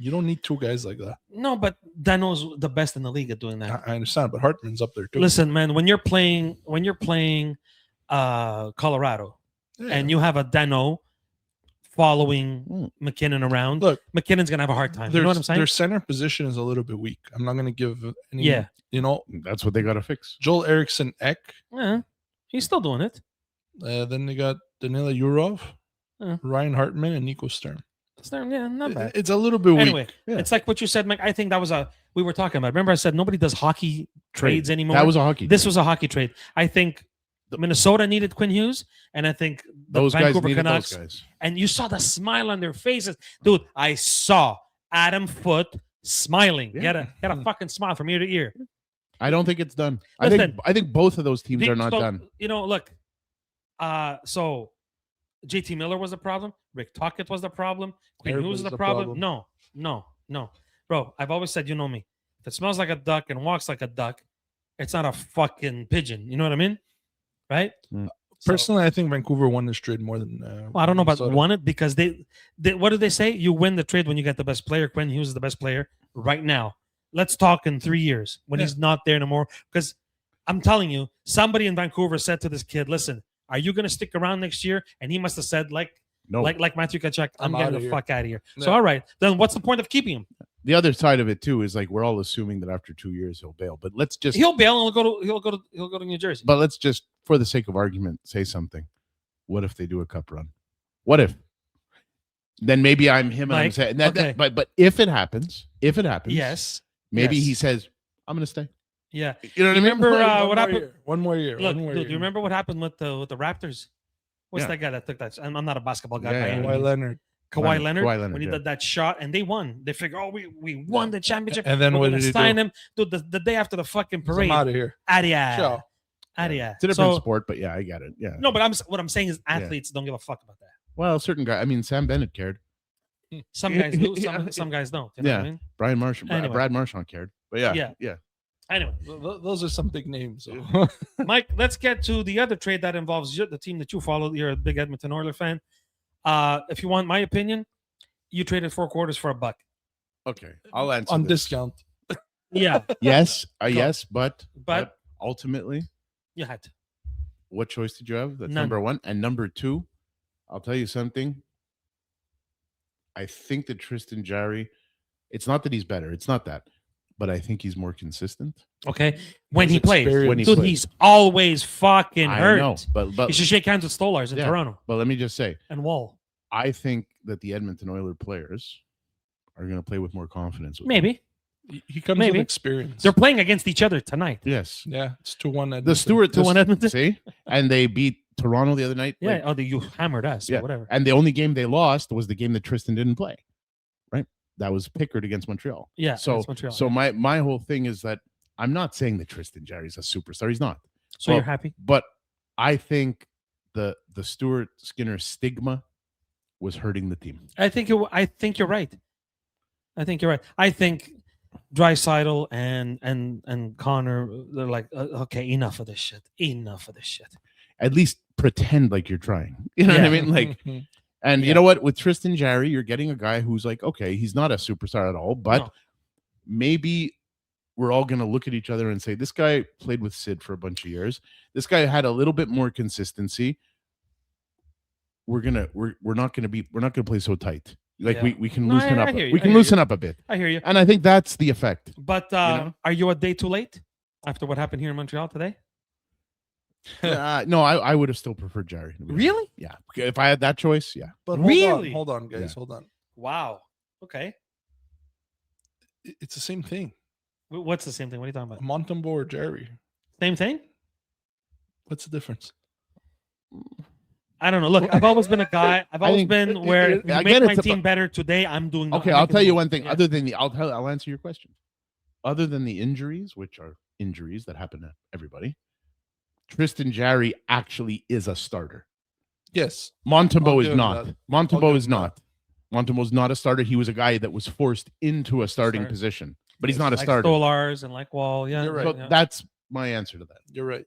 Speaker 3: You don't need two guys like that.
Speaker 1: No, but Dano's the best in the league at doing that.
Speaker 3: I understand, but Hartman's up there too.
Speaker 1: Listen, man, when you're playing Colorado
Speaker 3: Yeah.
Speaker 1: and you have a Dano following McKinnon around,
Speaker 3: Look,
Speaker 1: McKinnon's gonna have a hard time. You know what I'm saying?
Speaker 3: Their center position is a little bit weak. I'm not going to give any.
Speaker 1: Yeah.
Speaker 3: You know,
Speaker 2: That's what they got to fix.
Speaker 3: Joel Eriksson Ek.
Speaker 1: Yeah, he's still doing it.
Speaker 3: Then they got Danila Yurov,
Speaker 1: Yeah.
Speaker 3: Ryan Hartman, and Nico Stern.
Speaker 1: Yeah, not bad.
Speaker 3: It's a little bit
Speaker 1: Anyway,
Speaker 3: weak.
Speaker 2: Yeah.
Speaker 1: it's like what you said, Mike. I think that was we were talking about. Remember, I said nobody does hockey trades anymore.
Speaker 2: That was a hockey.
Speaker 1: This was a hockey trade. I think Minnesota needed Quinn Hughes, and I think the
Speaker 2: those guys
Speaker 1: Vancouver
Speaker 2: needed
Speaker 1: Canucks.
Speaker 2: those guys.
Speaker 1: And you saw the smile on their faces, dude. I saw Adam Foote smiling.
Speaker 2: Yeah.
Speaker 1: He had a fucking smile from ear to ear.
Speaker 2: I don't think it's done.
Speaker 1: Listen,
Speaker 2: I think both of those teams are not done.
Speaker 1: You know, look. So JT Miller was the problem. Rick Tocchet was the problem. Quinn Hughes was
Speaker 3: Everybody's
Speaker 1: the
Speaker 3: the
Speaker 1: problem.
Speaker 3: problem.
Speaker 1: No, bro. I've always said, you know me. If it smells like a duck and walks like a duck, it's not a fucking pigeon. You know what I mean? Right? So-
Speaker 3: Personally, I think Vancouver won this trade more than.
Speaker 1: Well, I don't know about
Speaker 3: Minnesota.
Speaker 1: won it because they what do they say? You win the trade when you get the best player. Quinn Hughes is the best player right now. Let's talk in 3 years when he's not there anymore. Because I'm telling you, somebody in Vancouver said to this kid, "Listen, are you going to stick around next year?" And he must have said, like Matthew Tkachuk, I'm
Speaker 3: I'm
Speaker 1: getting
Speaker 3: outta
Speaker 1: the
Speaker 3: here.
Speaker 1: fuck out of here.
Speaker 3: Yeah.
Speaker 1: So all right, then what's the point of keeping him?
Speaker 2: The other side of it too is like we're all assuming that after 2 years he'll bail. But let's just
Speaker 1: He'll bail and he'll go to New Jersey.
Speaker 2: But let's just, for the sake of argument, say something. What if they do a cup run? What if? Then maybe I'm him and I'm
Speaker 1: Mike,
Speaker 2: saying that,
Speaker 1: okay.
Speaker 2: but if it happens,
Speaker 1: Yes.
Speaker 2: maybe
Speaker 1: yes.
Speaker 2: he says, I'm gonna stay.
Speaker 1: Yeah.
Speaker 2: You know what I mean?
Speaker 1: Remember
Speaker 3: One
Speaker 1: what
Speaker 3: more
Speaker 1: happened?
Speaker 3: year. One more year.
Speaker 1: Look,
Speaker 3: one more
Speaker 1: dude,
Speaker 3: year.
Speaker 1: you remember what happened with the Raptors? What's
Speaker 2: Yeah.
Speaker 1: that guy that took that? I'm not a basketball guy.
Speaker 2: Yeah,
Speaker 1: by
Speaker 2: yeah.
Speaker 1: any
Speaker 3: Kawhi
Speaker 1: means.
Speaker 3: Leonard.
Speaker 1: Kawhi Leonard,
Speaker 2: Kawhi Leonard,
Speaker 1: when he
Speaker 2: yeah.
Speaker 1: did that shot and they won. They figure, we won the championship.
Speaker 3: And then
Speaker 1: We're
Speaker 3: what
Speaker 1: gonna
Speaker 3: did he
Speaker 1: sign
Speaker 3: do?
Speaker 1: him. Dude, the day after the fucking
Speaker 3: I'm
Speaker 1: parade.
Speaker 3: out of here.
Speaker 1: Adia.
Speaker 3: Ciao.
Speaker 1: Adia.
Speaker 2: It's a different
Speaker 1: So,
Speaker 2: sport, but yeah, I get it. Yeah.
Speaker 1: no, but what I'm saying is athletes don't give a fuck about that.
Speaker 2: Well, certain guy. I mean, Sam Bennett cared.
Speaker 1: Some guys do,
Speaker 2: Yeah.
Speaker 1: some guys don't. You know what I mean?
Speaker 2: Brian Marshall,
Speaker 1: Anyway.
Speaker 2: Brad Marchand cared. But yeah.
Speaker 1: Anyway,
Speaker 3: Those are some big names.
Speaker 1: Mike, let's get to the other trade that involves the team that you follow. You're a big Edmonton Oilers fan. If you want my opinion, you traded 4 quarters for $1.
Speaker 2: Okay, I'll answer
Speaker 3: On
Speaker 2: this.
Speaker 3: discount.
Speaker 1: Yeah,
Speaker 2: Yes, yes, but
Speaker 1: but
Speaker 2: ultimately,
Speaker 1: you had to.
Speaker 2: what choice did you have? That's
Speaker 1: None.
Speaker 2: number one. And number two, I'll tell you something. I think that Tristan Jarry, it's not that he's better. It's not that. But I think he's more consistent.
Speaker 1: Okay, when
Speaker 3: His
Speaker 1: he plays,
Speaker 3: experience.
Speaker 2: When he
Speaker 1: dude,
Speaker 2: plays.
Speaker 1: he's always fucking
Speaker 2: I
Speaker 1: hurt.
Speaker 2: know, but
Speaker 1: He should shake hands with Stolars in
Speaker 2: Yeah.
Speaker 1: Toronto
Speaker 2: but let me just say,
Speaker 1: and Wall.
Speaker 2: I think that the Edmonton Oilers players are going to play with more confidence. With him.
Speaker 1: Maybe
Speaker 3: He comes
Speaker 1: Maybe.
Speaker 3: with experience.
Speaker 1: they're playing against each other tonight.
Speaker 2: Yes.
Speaker 3: Yeah, it's 2-1.
Speaker 2: The Stewart,
Speaker 1: 2-1 Edmonton.
Speaker 2: see, and they beat Toronto the other night.
Speaker 1: Yeah.
Speaker 2: Like,
Speaker 1: You hammered us.
Speaker 2: yeah.
Speaker 1: Or whatever.
Speaker 2: And the only game they lost was the game that Tristan didn't play. Right. That was Pickard against Montreal.
Speaker 1: Yeah.
Speaker 2: So,
Speaker 1: against Montreal.
Speaker 2: so my whole thing is that I'm not saying that Tristan Jarry's a superstar. He's not.
Speaker 1: So you're happy?
Speaker 2: But I think the Stuart Skinner stigma was hurting the team.
Speaker 1: I think you're right. I think you're right. I think Draisaitl and Connor, they're like, okay, enough of this shit. Enough of this shit.
Speaker 2: At least pretend like you're trying. You know what I
Speaker 1: Yeah.
Speaker 2: mean? Like, and
Speaker 1: Yeah.
Speaker 2: you know what? With Tristan Jarry, you're getting a guy who's like, okay, he's not a superstar at all, but
Speaker 1: No.
Speaker 2: maybe we're all going to look at each other and say, this guy played with Sid for a bunch of years. This guy had a little bit more consistency. We're not going to play so tight. Like
Speaker 1: Yeah.
Speaker 2: we can
Speaker 1: No,
Speaker 2: loosen
Speaker 1: I
Speaker 2: up.
Speaker 1: hear you.
Speaker 2: We
Speaker 1: I
Speaker 2: can
Speaker 1: hear
Speaker 2: loosen up a bit.
Speaker 1: I hear you.
Speaker 2: And I think that's the effect.
Speaker 1: But
Speaker 2: know?
Speaker 1: are you a day too late after what happened here in Montreal today?
Speaker 2: No, I would have still preferred Jarry. to be honest.
Speaker 1: Really?
Speaker 2: Yeah. If I had that choice, yeah.
Speaker 3: But
Speaker 1: Really?
Speaker 3: hold on, guys.
Speaker 2: Yeah.
Speaker 3: Hold on.
Speaker 1: Wow. Okay.
Speaker 3: It's the same thing.
Speaker 1: What's the same thing? What are you talking about?
Speaker 3: Montembault or Jarry.
Speaker 1: Same thing?
Speaker 3: What's the difference?
Speaker 1: I don't know. Look, I've always been a guy. I've always
Speaker 2: think
Speaker 1: been where if you
Speaker 2: I
Speaker 1: make
Speaker 2: get it,
Speaker 1: my
Speaker 2: but-
Speaker 1: team better today, I'm doing.
Speaker 2: Okay,
Speaker 1: I'm
Speaker 2: I'll
Speaker 1: making
Speaker 2: tell
Speaker 1: the
Speaker 2: you
Speaker 1: move.
Speaker 2: one thing.
Speaker 1: Yeah.
Speaker 2: Other than I'll answer your question. Other than the injuries, which are injuries that happen to everybody, Tristan Jarry actually is a starter.
Speaker 3: Yes.
Speaker 2: Montembault
Speaker 3: I'll
Speaker 2: is
Speaker 3: give him
Speaker 2: not.
Speaker 3: that.
Speaker 2: Montembault
Speaker 3: give
Speaker 2: is
Speaker 3: him that.
Speaker 2: not. Montembault's not a starter. He was a guy that was forced into a starting
Speaker 1: Starter.
Speaker 2: position, but he's not a
Speaker 1: like
Speaker 2: starter.
Speaker 1: Stolars and like Wall. Yeah,
Speaker 3: You're right.
Speaker 2: So
Speaker 1: Yeah.
Speaker 2: that's my answer to that.
Speaker 3: You're right.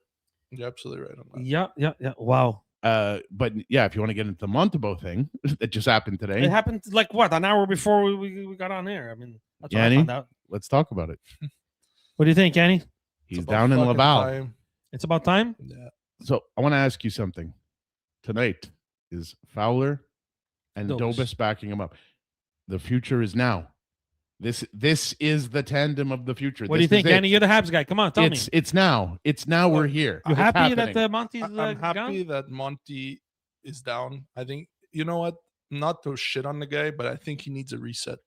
Speaker 3: You're absolutely right on that.
Speaker 1: Yeah. Wow.
Speaker 2: But yeah, if you want to get into the Montembault thing that just happened today,
Speaker 1: It happened like what, an hour before we got on air. I mean, that's what I
Speaker 2: Yanni?
Speaker 1: found out.
Speaker 2: let's talk about it.
Speaker 1: What do you think, Yanni?
Speaker 2: He's
Speaker 3: It's about
Speaker 2: down in
Speaker 3: fucking
Speaker 2: Laval.
Speaker 3: time.
Speaker 1: It's about time.
Speaker 3: Yeah.
Speaker 2: So I want to ask you something. Tonight is Fowler and
Speaker 1: Dobes.
Speaker 2: Dobes backing him up. The future is now. This is the tandem of the future.
Speaker 1: What do you think, Yanni? You're the Habs guy. Come on, tell me.
Speaker 2: It's now. It's now we're here.
Speaker 1: You
Speaker 2: It's
Speaker 1: happy
Speaker 2: happening.
Speaker 1: that Monty's
Speaker 3: I'm happy
Speaker 1: gone?
Speaker 3: that Monty is down. I think, you know what? Not to shit on the guy, but I think he needs a reset.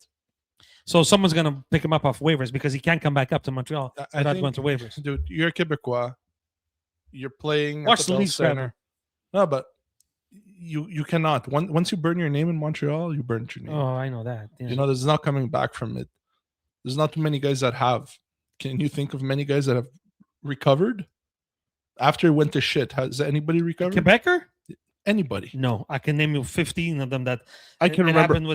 Speaker 1: So someone's gonna pick him up off waivers because he can't come back up to Montreal
Speaker 3: I
Speaker 1: without
Speaker 3: think-
Speaker 1: going through waivers.
Speaker 3: Dude, you're a Quebecois. You're playing
Speaker 1: Watch
Speaker 3: at
Speaker 1: the
Speaker 3: the Bell
Speaker 1: Leafs
Speaker 3: Center.
Speaker 1: forever.
Speaker 3: No, but you cannot. Once you burn your name in Montreal, you burnt your name.
Speaker 1: Oh, I know that. Yeah.
Speaker 3: You know, there's not coming back from it. There's not too many guys that have. Can you think of many guys that have recovered after it went to shit? Has anybody recovered?
Speaker 1: Quebecer?
Speaker 3: Anybody?
Speaker 1: No, I can name you 15 of them that
Speaker 2: I can
Speaker 1: it
Speaker 2: remember
Speaker 1: happened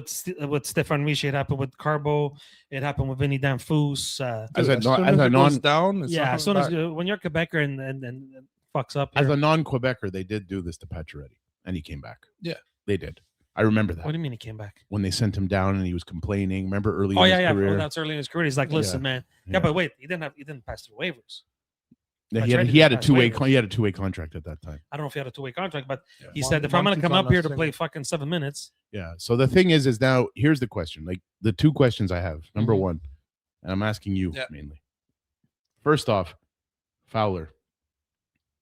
Speaker 1: with Stefan Riche. It happened with Carbo. It happened with Vinny Danfus.
Speaker 2: as
Speaker 3: Dude,
Speaker 2: a
Speaker 3: soon
Speaker 2: as a
Speaker 3: it
Speaker 2: non
Speaker 3: goes down, it's
Speaker 1: Yeah,
Speaker 3: not
Speaker 1: as soon
Speaker 3: coming
Speaker 1: as
Speaker 3: back.
Speaker 1: when you're Quebecer and fucks up.
Speaker 2: as
Speaker 1: you're-
Speaker 2: a non-Quebecer, they did do this to Pacioretty, and he came back.
Speaker 3: Yeah.
Speaker 2: They did. I remember that
Speaker 1: what do you mean he came back?
Speaker 2: when they sent him down and he was complaining. Remember early
Speaker 1: Oh
Speaker 2: in
Speaker 1: yeah,
Speaker 2: his
Speaker 1: yeah.
Speaker 2: career?
Speaker 1: Oh, that's early in his career. He's like, listen, man. Yeah, but wait, he didn't pass through waivers.
Speaker 2: Yeah,
Speaker 1: That's
Speaker 2: he
Speaker 1: right,
Speaker 2: had,
Speaker 1: he
Speaker 2: he had a
Speaker 1: passed
Speaker 2: two-way
Speaker 1: waivers.
Speaker 2: he had a two-way contract at that time.
Speaker 1: I don't know if he had a 2-way contract, but
Speaker 3: Yeah.
Speaker 1: he said if I'm gonna
Speaker 3: Monty's
Speaker 1: come
Speaker 3: on
Speaker 1: up here
Speaker 3: that
Speaker 1: to play
Speaker 3: single.
Speaker 1: fucking 7 minutes,
Speaker 2: Yeah. So the thing is now here's the question. Like the two questions I have. Number
Speaker 1: Mhm.
Speaker 2: one, and I'm asking you
Speaker 3: Yeah.
Speaker 2: mainly. First off, Fowler.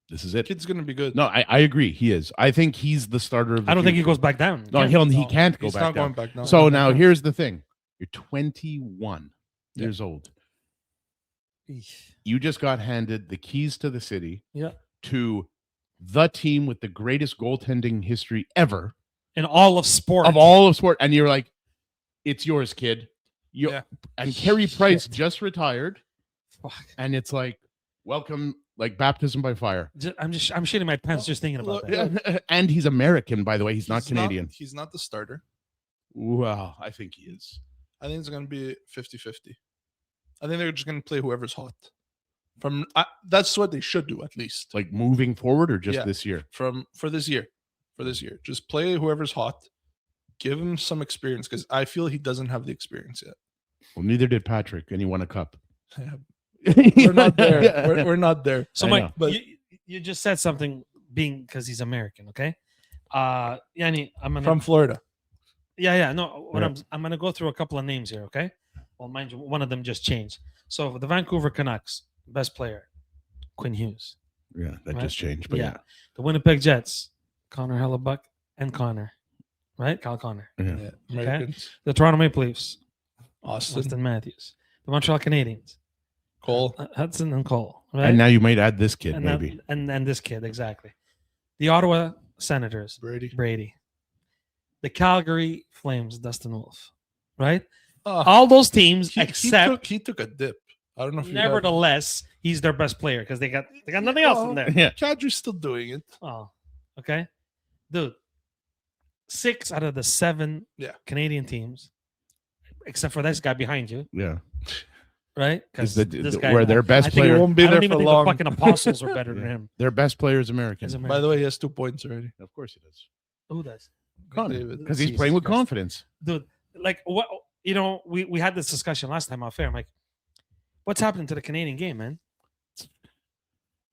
Speaker 2: This is it.
Speaker 3: Kid's gonna be good.
Speaker 2: No, I agree. He is. I think he's the starter of the
Speaker 1: I don't think he
Speaker 2: future.
Speaker 1: goes back down.
Speaker 2: No,
Speaker 1: Yeah.
Speaker 2: he can't go
Speaker 3: He's
Speaker 2: back
Speaker 3: not
Speaker 2: down.
Speaker 3: going back down.
Speaker 2: So now here's the thing. You're 21
Speaker 3: Yeah.
Speaker 2: years old.
Speaker 1: Eesh.
Speaker 2: You just got handed the keys to the city
Speaker 1: Yeah.
Speaker 2: to the team with the greatest goaltending history ever
Speaker 1: In all of sport.
Speaker 2: of all of sport. And you're like, it's yours, kid.
Speaker 3: Yeah.
Speaker 2: And Carey Price
Speaker 1: Shit.
Speaker 2: just retired.
Speaker 1: Fuck.
Speaker 2: And it's like, welcome, like baptism by fire.
Speaker 1: I'm shitting my pants just thinking about
Speaker 3: Look,
Speaker 1: that.
Speaker 2: Yeah. And he's American, by the way. He's not Canadian.
Speaker 3: He's not the starter.
Speaker 2: Well, I think he is.
Speaker 3: I think it's going to be 50-50. I think they're just going to play whoever's hot. That's what they should do, at least.
Speaker 2: Like moving forward or just
Speaker 3: Yeah.
Speaker 2: this year?
Speaker 3: For this year. Just play whoever's hot. Give him some experience, because I feel he doesn't have the experience yet.
Speaker 2: Well, neither did Patrick, and he won a cup.
Speaker 3: We're not there. We're not there.
Speaker 1: So
Speaker 2: I
Speaker 1: Mike,
Speaker 2: know.
Speaker 3: But-
Speaker 1: you just said something being because he's American, okay? Yanni, I'm gonna
Speaker 3: From Florida.
Speaker 1: Yeah. No, what
Speaker 2: Yeah.
Speaker 1: I'm gonna go through a couple of names here, okay? Well, mind you, one of them just changed. So for the Vancouver Canucks, best player, Quinn Hughes.
Speaker 2: Yeah, that
Speaker 1: Right?
Speaker 2: just changed. But yeah.
Speaker 1: The Winnipeg Jets, Connor Hellebuck and Connor, right? Kyle Connor.
Speaker 3: Yeah. Americans.
Speaker 1: The Toronto Maple Leafs,
Speaker 3: Austin.
Speaker 1: Austin Matthews. The Montreal Canadiens,
Speaker 3: Cole.
Speaker 1: Hudson and Cole, right?
Speaker 2: And now you might add this kid,
Speaker 1: and
Speaker 2: maybe.
Speaker 1: and this kid, exactly. The Ottawa Senators,
Speaker 3: Brady.
Speaker 1: Brady. The Calgary Flames, Dustin Wolf, right?
Speaker 3: Oh,
Speaker 1: All those teams,
Speaker 3: he
Speaker 1: except
Speaker 3: took a dip. I don't know if you
Speaker 1: nevertheless, he's their best player because they got nothing else in there.
Speaker 2: Yeah.
Speaker 3: Kadri's still doing it.
Speaker 1: Oh, okay, dude. 6 out of the 7
Speaker 3: Yeah.
Speaker 1: Canadian teams, except for this guy behind you,
Speaker 2: Yeah.
Speaker 1: right?
Speaker 2: Is
Speaker 1: Because
Speaker 2: the, where their best
Speaker 1: I think
Speaker 3: He
Speaker 2: player,
Speaker 3: won't be
Speaker 1: I
Speaker 3: there
Speaker 1: don't even
Speaker 3: for
Speaker 1: think
Speaker 3: long.
Speaker 1: the fucking apostles are better than
Speaker 2: Yeah.
Speaker 1: him.
Speaker 2: their best player is American.
Speaker 1: As
Speaker 3: By the way, he has 2 points already.
Speaker 2: Of course he does.
Speaker 1: Who does?
Speaker 3: David.
Speaker 2: Because he's
Speaker 1: Jesus
Speaker 2: playing with
Speaker 1: Christ.
Speaker 2: confidence.
Speaker 1: Dude, like what we had this discussion last time off air. I'm like, what's happening to the Canadian game, man?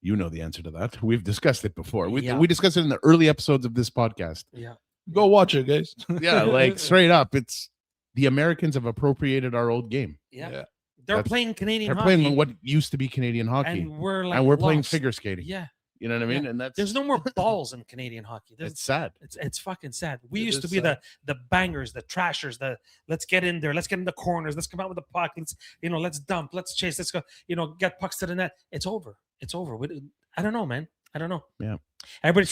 Speaker 2: You know the answer to that. We've discussed it before. We
Speaker 1: Yeah.
Speaker 2: we discussed it in the early episodes of this podcast.
Speaker 1: Yeah.
Speaker 3: Go watch it, guys.
Speaker 2: Yeah, like straight up, it's the Americans have appropriated our old game.
Speaker 1: Yeah.
Speaker 3: Yeah.
Speaker 1: They're
Speaker 2: That's-
Speaker 1: playing Canadian
Speaker 2: They're
Speaker 1: hockey.
Speaker 2: playing what used to be Canadian hockey,
Speaker 1: and we're like
Speaker 2: and we're playing
Speaker 1: lost.
Speaker 2: figure skating.
Speaker 1: Yeah.
Speaker 2: You know what I mean? And that's
Speaker 1: There's no more balls in Canadian hockey.
Speaker 2: it's sad.
Speaker 1: It's fucking sad. We
Speaker 3: It
Speaker 1: used to
Speaker 3: is
Speaker 1: be
Speaker 3: sad.
Speaker 1: the bangers, the trashers, the let's get in there, let's get in the corners, let's come out with the puck, let's dump, let's chase, let's go, get pucks to the net. It's over. It's over. I don't know, man. I don't know.
Speaker 2: Yeah.
Speaker 1: Everybody's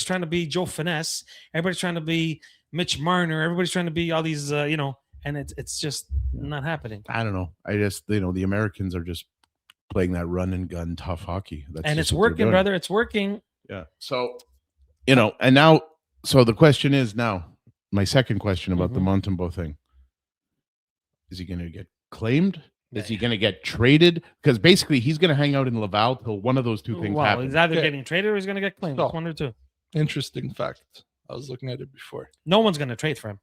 Speaker 1: trying to be Joe Finesse. Everybody's trying to be Mitch Marner. Everybody's trying to be all these, and it's just not happening.
Speaker 2: I don't know. I just the Americans are just playing that run and gun tough hockey. That's
Speaker 1: And
Speaker 2: just
Speaker 1: it's
Speaker 2: what they're
Speaker 1: working,
Speaker 2: doing.
Speaker 1: brother. It's working.
Speaker 2: Yeah. So, and now, so the question is now, my second question about the
Speaker 1: Mhm.
Speaker 2: Montembault thing. Is he going to get claimed? Is he
Speaker 1: Yeah.
Speaker 2: going to get traded? Because basically he's going to hang out in Laval till one of those two things
Speaker 1: Well,
Speaker 2: happen.
Speaker 1: he's either
Speaker 3: Okay.
Speaker 1: getting traded or he's going to get claimed.
Speaker 3: So-
Speaker 1: It's one or two.
Speaker 3: Interesting fact. I was looking at it before.
Speaker 1: No one's going to trade for him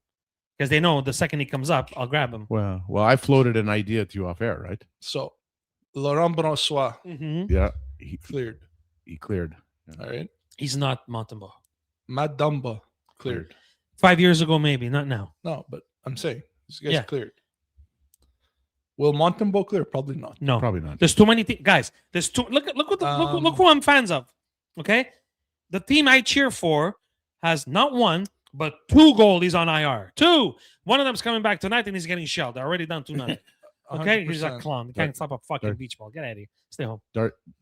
Speaker 1: because they know the second he comes up, I'll grab him.
Speaker 2: Well, I floated an idea to you off air, right?
Speaker 3: So, Laurent Brossois
Speaker 1: Mm-hmm.
Speaker 2: Yeah,
Speaker 3: cleared.
Speaker 2: he cleared.
Speaker 3: All right.
Speaker 1: He's not Montembault.
Speaker 3: Matt Dumba cleared.
Speaker 1: 5 years ago, maybe, not now.
Speaker 3: No, but I'm saying this guy's
Speaker 1: Yeah.
Speaker 3: cleared. Will Montembault clear? Probably not.
Speaker 1: No.
Speaker 2: Probably not.
Speaker 1: There's too many guys. There's too look who I'm fans of. Okay? The team I cheer for has not one, but two goalies on IR. Two. One of them's coming back tonight and he's getting shelled. They're already down 2-0. Okay? He's a
Speaker 3: 100%.
Speaker 1: clown. He can't stop a fucking beach ball. Get out of here. Stay home.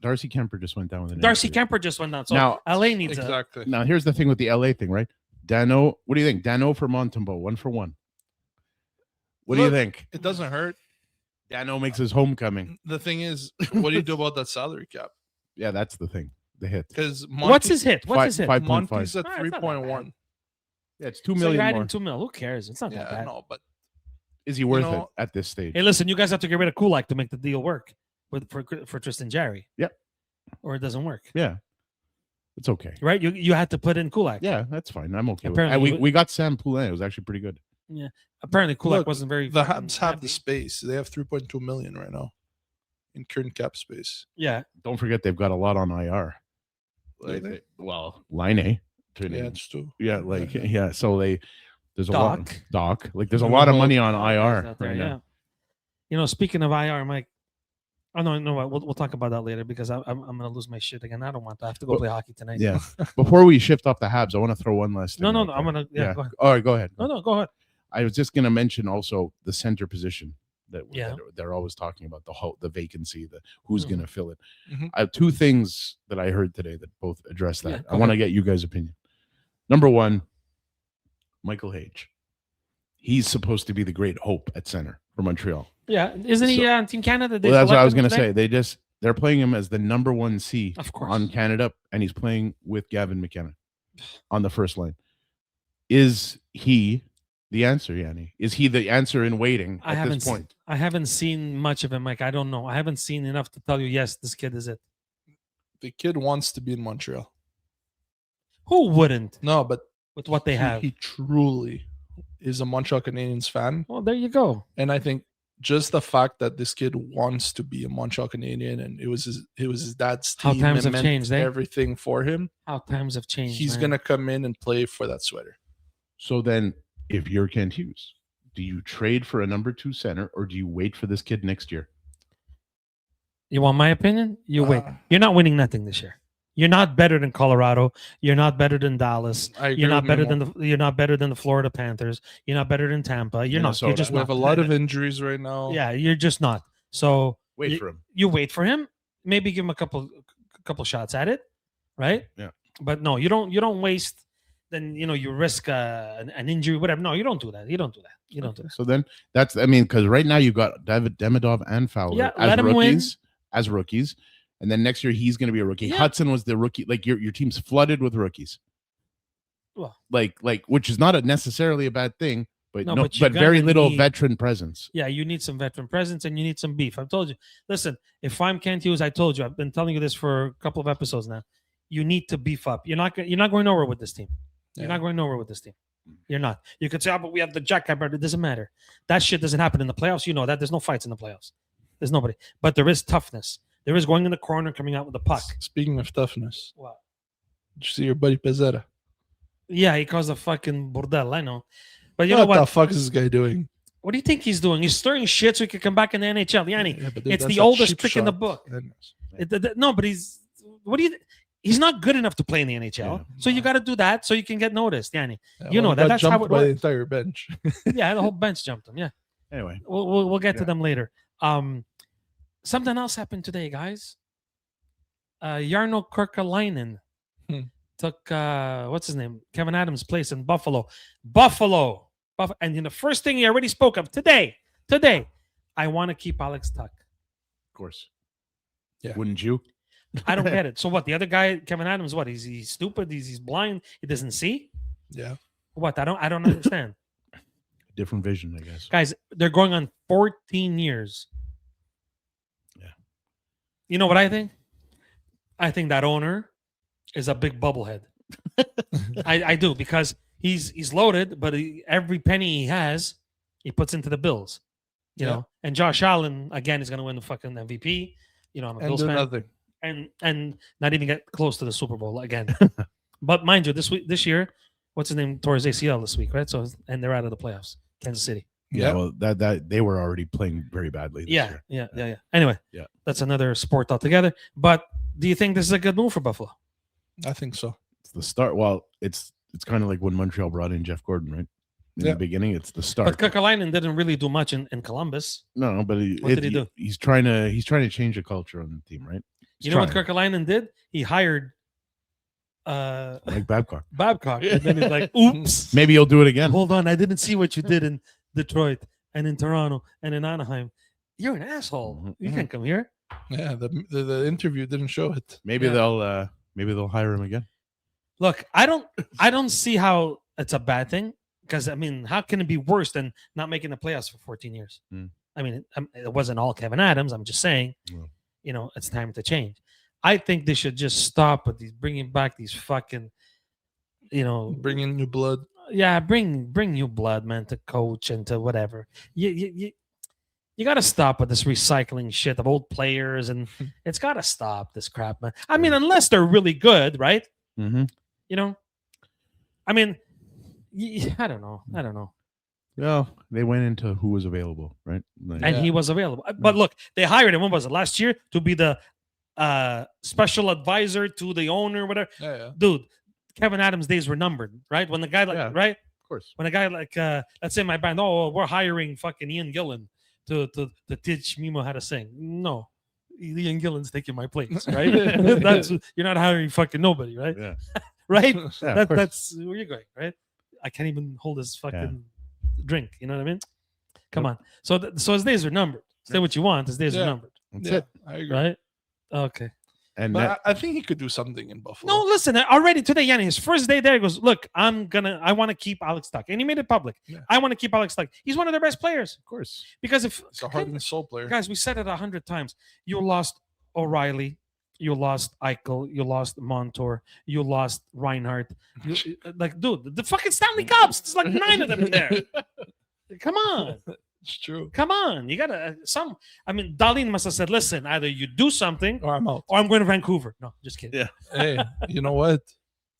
Speaker 2: Darcy Kemper just went down with an
Speaker 1: Darcy
Speaker 2: injury.
Speaker 1: Kemper just went down. So
Speaker 2: Now-
Speaker 1: LA needs
Speaker 3: Exactly.
Speaker 2: Now here's the thing with the LA thing, right? Dano, what do you think? Dano for Montembault, 1-for-1. What do you
Speaker 3: Look,
Speaker 2: think?
Speaker 3: It doesn't hurt.
Speaker 2: Dano makes his homecoming.
Speaker 3: The thing is, what do you do about that salary cap?
Speaker 2: Yeah, that's the thing. The hit.
Speaker 3: Because
Speaker 1: What's his hit? What's his hit?
Speaker 2: 5.5.
Speaker 3: Monty's at
Speaker 1: Ah, it's not that
Speaker 3: 3.1.
Speaker 2: Yeah, it's 2
Speaker 1: So
Speaker 2: million
Speaker 1: you're adding
Speaker 2: more.
Speaker 1: 2 mil. Who cares? It's not
Speaker 3: Yeah,
Speaker 1: that
Speaker 3: I
Speaker 1: bad.
Speaker 3: know, but
Speaker 2: Is he worth
Speaker 3: know-
Speaker 2: it at this stage?
Speaker 1: Hey, listen, you guys have to get rid of Kulak to make the deal work for Tristan Jarry.
Speaker 2: Yep.
Speaker 1: Or it doesn't work.
Speaker 2: Yeah, it's okay.
Speaker 1: Right? You had to put in Kulak.
Speaker 2: Yeah, that's fine. I'm okay with it.
Speaker 1: Apparently
Speaker 2: And we got Sam Poulin. It was actually pretty good.
Speaker 1: Apparently Kulak
Speaker 3: Look,
Speaker 1: wasn't very
Speaker 3: the
Speaker 1: fucking
Speaker 3: Habs have
Speaker 1: happy.
Speaker 3: the space. They have 3.2 million right now in current cap space.
Speaker 1: Yeah.
Speaker 2: Don't forget they've got a lot on IR. Well, Line A.
Speaker 3: Yeah, it's true.
Speaker 2: Yeah, like yeah. So there's a lot.
Speaker 1: Doc.
Speaker 2: Doc. Like there's a lot of money on IR
Speaker 1: Out there,
Speaker 2: right
Speaker 1: yeah.
Speaker 2: now.
Speaker 1: You know, speaking of IR, Mike. Oh no, no, we'll talk about that later because I'm gonna lose my shit again. I don't want that. I have to go
Speaker 2: Well,
Speaker 1: play hockey tonight.
Speaker 2: Yeah. Before we shift off the Habs, I want to throw one last thing.
Speaker 1: No,
Speaker 2: out
Speaker 1: I'm
Speaker 2: there.
Speaker 1: gonna go ahead.
Speaker 2: All right, go ahead.
Speaker 1: No, go ahead.
Speaker 2: I was just going to mention also the center position that
Speaker 1: Yeah.
Speaker 2: they're always talking about the vacancy, the who's
Speaker 1: Mhm.
Speaker 2: going to fill it.
Speaker 3: Mhm.
Speaker 2: I have two things that I heard today that both address that.
Speaker 1: Yeah,
Speaker 2: I want to get you guys' opinion. Number one, Michael Hage. He's supposed to be the great hope at center for Montreal.
Speaker 1: Yeah, isn't he on Team Canada? They
Speaker 2: Well, that's what I was
Speaker 1: selected
Speaker 2: going
Speaker 1: him
Speaker 2: to
Speaker 1: today?
Speaker 2: say. They're playing him as the number 1C
Speaker 1: Of course.
Speaker 2: on Canada, and he's playing with Gavin McKenna on the first line. Is he the answer, Yanni? Is he the answer in waiting at this point?
Speaker 1: I haven't seen much of him, Mike. I don't know. I haven't seen enough to tell you. Yes, this kid is it.
Speaker 3: The kid wants to be in Montreal.
Speaker 1: Who wouldn't
Speaker 3: No, but
Speaker 1: with what they have?
Speaker 3: he truly is a Montreal Canadiens fan.
Speaker 1: Well, there you go.
Speaker 3: And I think just the fact that this kid wants to be a Montreal Canadian and it was his dad's
Speaker 1: How
Speaker 3: team
Speaker 1: times
Speaker 3: and
Speaker 1: have
Speaker 3: meant
Speaker 1: changed, eh?
Speaker 3: everything for him.
Speaker 1: How times have changed.
Speaker 3: He's
Speaker 1: man.
Speaker 3: gonna come in and play for that sweater.
Speaker 2: So then, if you're Quinn Hughes, do you trade for a number 2 center or do you wait for this kid next year?
Speaker 1: You want my opinion? You wait.
Speaker 3: Uh,
Speaker 1: You're not winning nothing this year. You're not better than Colorado. You're not better than Dallas.
Speaker 3: I agree
Speaker 1: You're not
Speaker 3: with
Speaker 1: better
Speaker 3: Memo.
Speaker 1: than you're not better than the Florida Panthers. You're not better than Tampa. You're not. You're
Speaker 2: Minnesota.
Speaker 1: just
Speaker 3: we
Speaker 1: not.
Speaker 3: have a lot of injuries right now.
Speaker 1: Yeah, you're just not. So
Speaker 2: Wait for him.
Speaker 1: you wait for him. Maybe give him a couple shots at it, right?
Speaker 2: Yeah.
Speaker 1: But no, you don't waste. Then you risk an injury, whatever. No, you don't do that. You don't do that. You don't do that.
Speaker 2: So then because right now you've got David Demidov and Fowler
Speaker 1: Yeah,
Speaker 2: as
Speaker 1: let 'em win.
Speaker 2: rookies. And then next year he's going to be a rookie.
Speaker 1: Yeah.
Speaker 2: Hudson was the rookie. Like your team's flooded with rookies.
Speaker 1: Well,
Speaker 2: Like which is not necessarily a bad thing, but
Speaker 1: No,
Speaker 2: no,
Speaker 1: but you're
Speaker 2: but very
Speaker 1: gonna
Speaker 2: little
Speaker 1: need-
Speaker 2: veteran presence.
Speaker 1: yeah, you need some veteran presence and you need some beef. I've told you. Listen, if I'm Kent Hughes, I told you. I've been telling you this for a couple of episodes now. You need to beef up. You're not going nowhere with this team. You're
Speaker 3: Yeah.
Speaker 1: not going nowhere with this team. You're not. You could say, oh, but we have the jackhammer. It doesn't matter. That shit doesn't happen in the playoffs. You know that. There's no fights in the playoffs. There's nobody. But there is toughness. There is going in the corner, coming out with the puck.
Speaker 3: Speaking of toughness,
Speaker 1: Wow.
Speaker 3: did you see your buddy Pezzetta?
Speaker 1: Yeah, he caused a fucking bordel. I know. But you know
Speaker 3: what the
Speaker 1: what?
Speaker 3: fuck is this guy doing?
Speaker 1: What do you think he's doing? He's stirring shit so he can come back in the NHL. Yanni,
Speaker 3: Yeah, but dude,
Speaker 1: it's
Speaker 3: that's
Speaker 1: the
Speaker 3: a
Speaker 1: oldest
Speaker 3: cheap
Speaker 1: trick in the
Speaker 3: shot.
Speaker 1: book.
Speaker 3: Goodness.
Speaker 1: No, but he's not good enough to play in the NHL.
Speaker 2: Yeah.
Speaker 1: So you got to do that so you can get noticed, Yanni.
Speaker 3: Yeah,
Speaker 1: You know
Speaker 3: he
Speaker 1: that.
Speaker 3: got
Speaker 1: That's how
Speaker 3: jumped
Speaker 1: it
Speaker 3: by the
Speaker 1: works.
Speaker 3: entire bench.
Speaker 1: Yeah, the whole bench jumped him. Yeah.
Speaker 2: Anyway,
Speaker 1: We'll get to
Speaker 2: Yeah.
Speaker 1: them later. Something else happened today, guys. Jarno Kirkalainen
Speaker 3: Hmm.
Speaker 1: took what's his name? Kevin Adams' place in Buffalo. And the first thing he already spoke of today, I want to keep Alex Tuck.
Speaker 2: of course.
Speaker 3: Yeah.
Speaker 2: Wouldn't you?
Speaker 1: I don't get it. So what? The other guy, Kevin Adams, what? He's stupid. He's blind. He doesn't see.
Speaker 3: Yeah.
Speaker 1: What? I don't understand.
Speaker 2: Different vision, I guess.
Speaker 1: Guys, they're going on 14 years.
Speaker 2: Yeah.
Speaker 1: You know what I think? I think that owner is a big bubblehead. I do, because he's loaded, but every penny he has, he puts into the Bills. You know, and Josh Allen again is going to win the fucking MVP. You know, I'm a
Speaker 3: And
Speaker 1: Bills
Speaker 3: do
Speaker 1: fan,
Speaker 3: nothing.
Speaker 1: and not even get close to the Super Bowl again. But mind you, this year, what's his name tore his ACL this week, right? So and they're out of the playoffs. Kansas City.
Speaker 2: Yeah, well, that they were already playing very badly this year.
Speaker 1: Yeah. Anyway,
Speaker 2: Yeah.
Speaker 1: That's another sport altogether. But do you think this is a good move for Buffalo?
Speaker 3: I think so.
Speaker 2: It's the start. Well, it's kind of like when Montreal brought in Jeff Gordon, right? In the beginning, it's the start.
Speaker 1: But Kekalainen didn't really do much in Columbus.
Speaker 2: No, but
Speaker 1: What did he do?
Speaker 2: He's trying to change the culture on the team, right?
Speaker 1: You know what Kekalainen did? He hired
Speaker 2: like Babcock.
Speaker 1: And then he's like, oops.
Speaker 2: Maybe he'll do it again.
Speaker 1: Hold on, I didn't see what you did in Detroit and in Toronto and in Anaheim. You're an asshole. You can't come here.
Speaker 3: Yeah, the interview didn't show it.
Speaker 2: Maybe they'll hire him again.
Speaker 1: Look, I don't see how it's a bad thing, because I mean, how can it be worse than not making the playoffs for 14 years? I mean, it wasn't all Kevin Adams. I'm just saying, you know, it's time to change. I think they should just stop with these bringing back these fucking, you know,
Speaker 3: Bring in new blood.
Speaker 1: Yeah, bring new blood, man, to coach and to whatever. You got to stop with this recycling shit of old players, and it's got to stop this crap, man. I mean, unless they're really good, right?
Speaker 2: Mm-hmm.
Speaker 1: You know, I mean, I don't know.
Speaker 2: Well, they went into who was available, right?
Speaker 1: And he was available. But look, they hired him. When was it? Last year, to be the special advisor to the owner, whatever.
Speaker 3: Yeah.
Speaker 1: Dude, Kevin Adams' days were numbered, right? When the guy right,
Speaker 2: of course.
Speaker 1: When a guy like let's say my band, we're hiring fucking Ian Gillan to teach Mimo how to sing. No, Ian Gillan's taking my place, right? You're not hiring fucking nobody, right?
Speaker 2: Yeah.
Speaker 1: Right?
Speaker 2: Yeah,
Speaker 1: that's where you're going, right? I can't even hold his fucking drink. You know what I mean? Come on. So his days are numbered. Say what you want. His days are numbered.
Speaker 2: That's it.
Speaker 3: I agree.
Speaker 1: Right? Okay.
Speaker 3: But I think he could do something in Buffalo.
Speaker 1: No, listen, already today, Yanni, his first day there, he goes, look, I want to keep Alex Tuck. And he made it public.
Speaker 3: Yeah.
Speaker 1: I want to keep Alex Tuck. He's one of their best players.
Speaker 2: Of course.
Speaker 1: Because if
Speaker 3: It's a heart and soul player.
Speaker 1: Guys, we said it 100 times. You lost O'Reilly. You lost Eichel. You lost Montour. You lost Reinhardt. Like, dude, the fucking Stanley Cups. There's like 9 of them in there. Come on.
Speaker 3: It's true.
Speaker 1: Come on. You got to, I mean, Darlene must have said, listen, either you do something
Speaker 3: Or I'm out.
Speaker 1: or I'm going to Vancouver. No, just kidding.
Speaker 2: Yeah.
Speaker 3: Hey, you know what?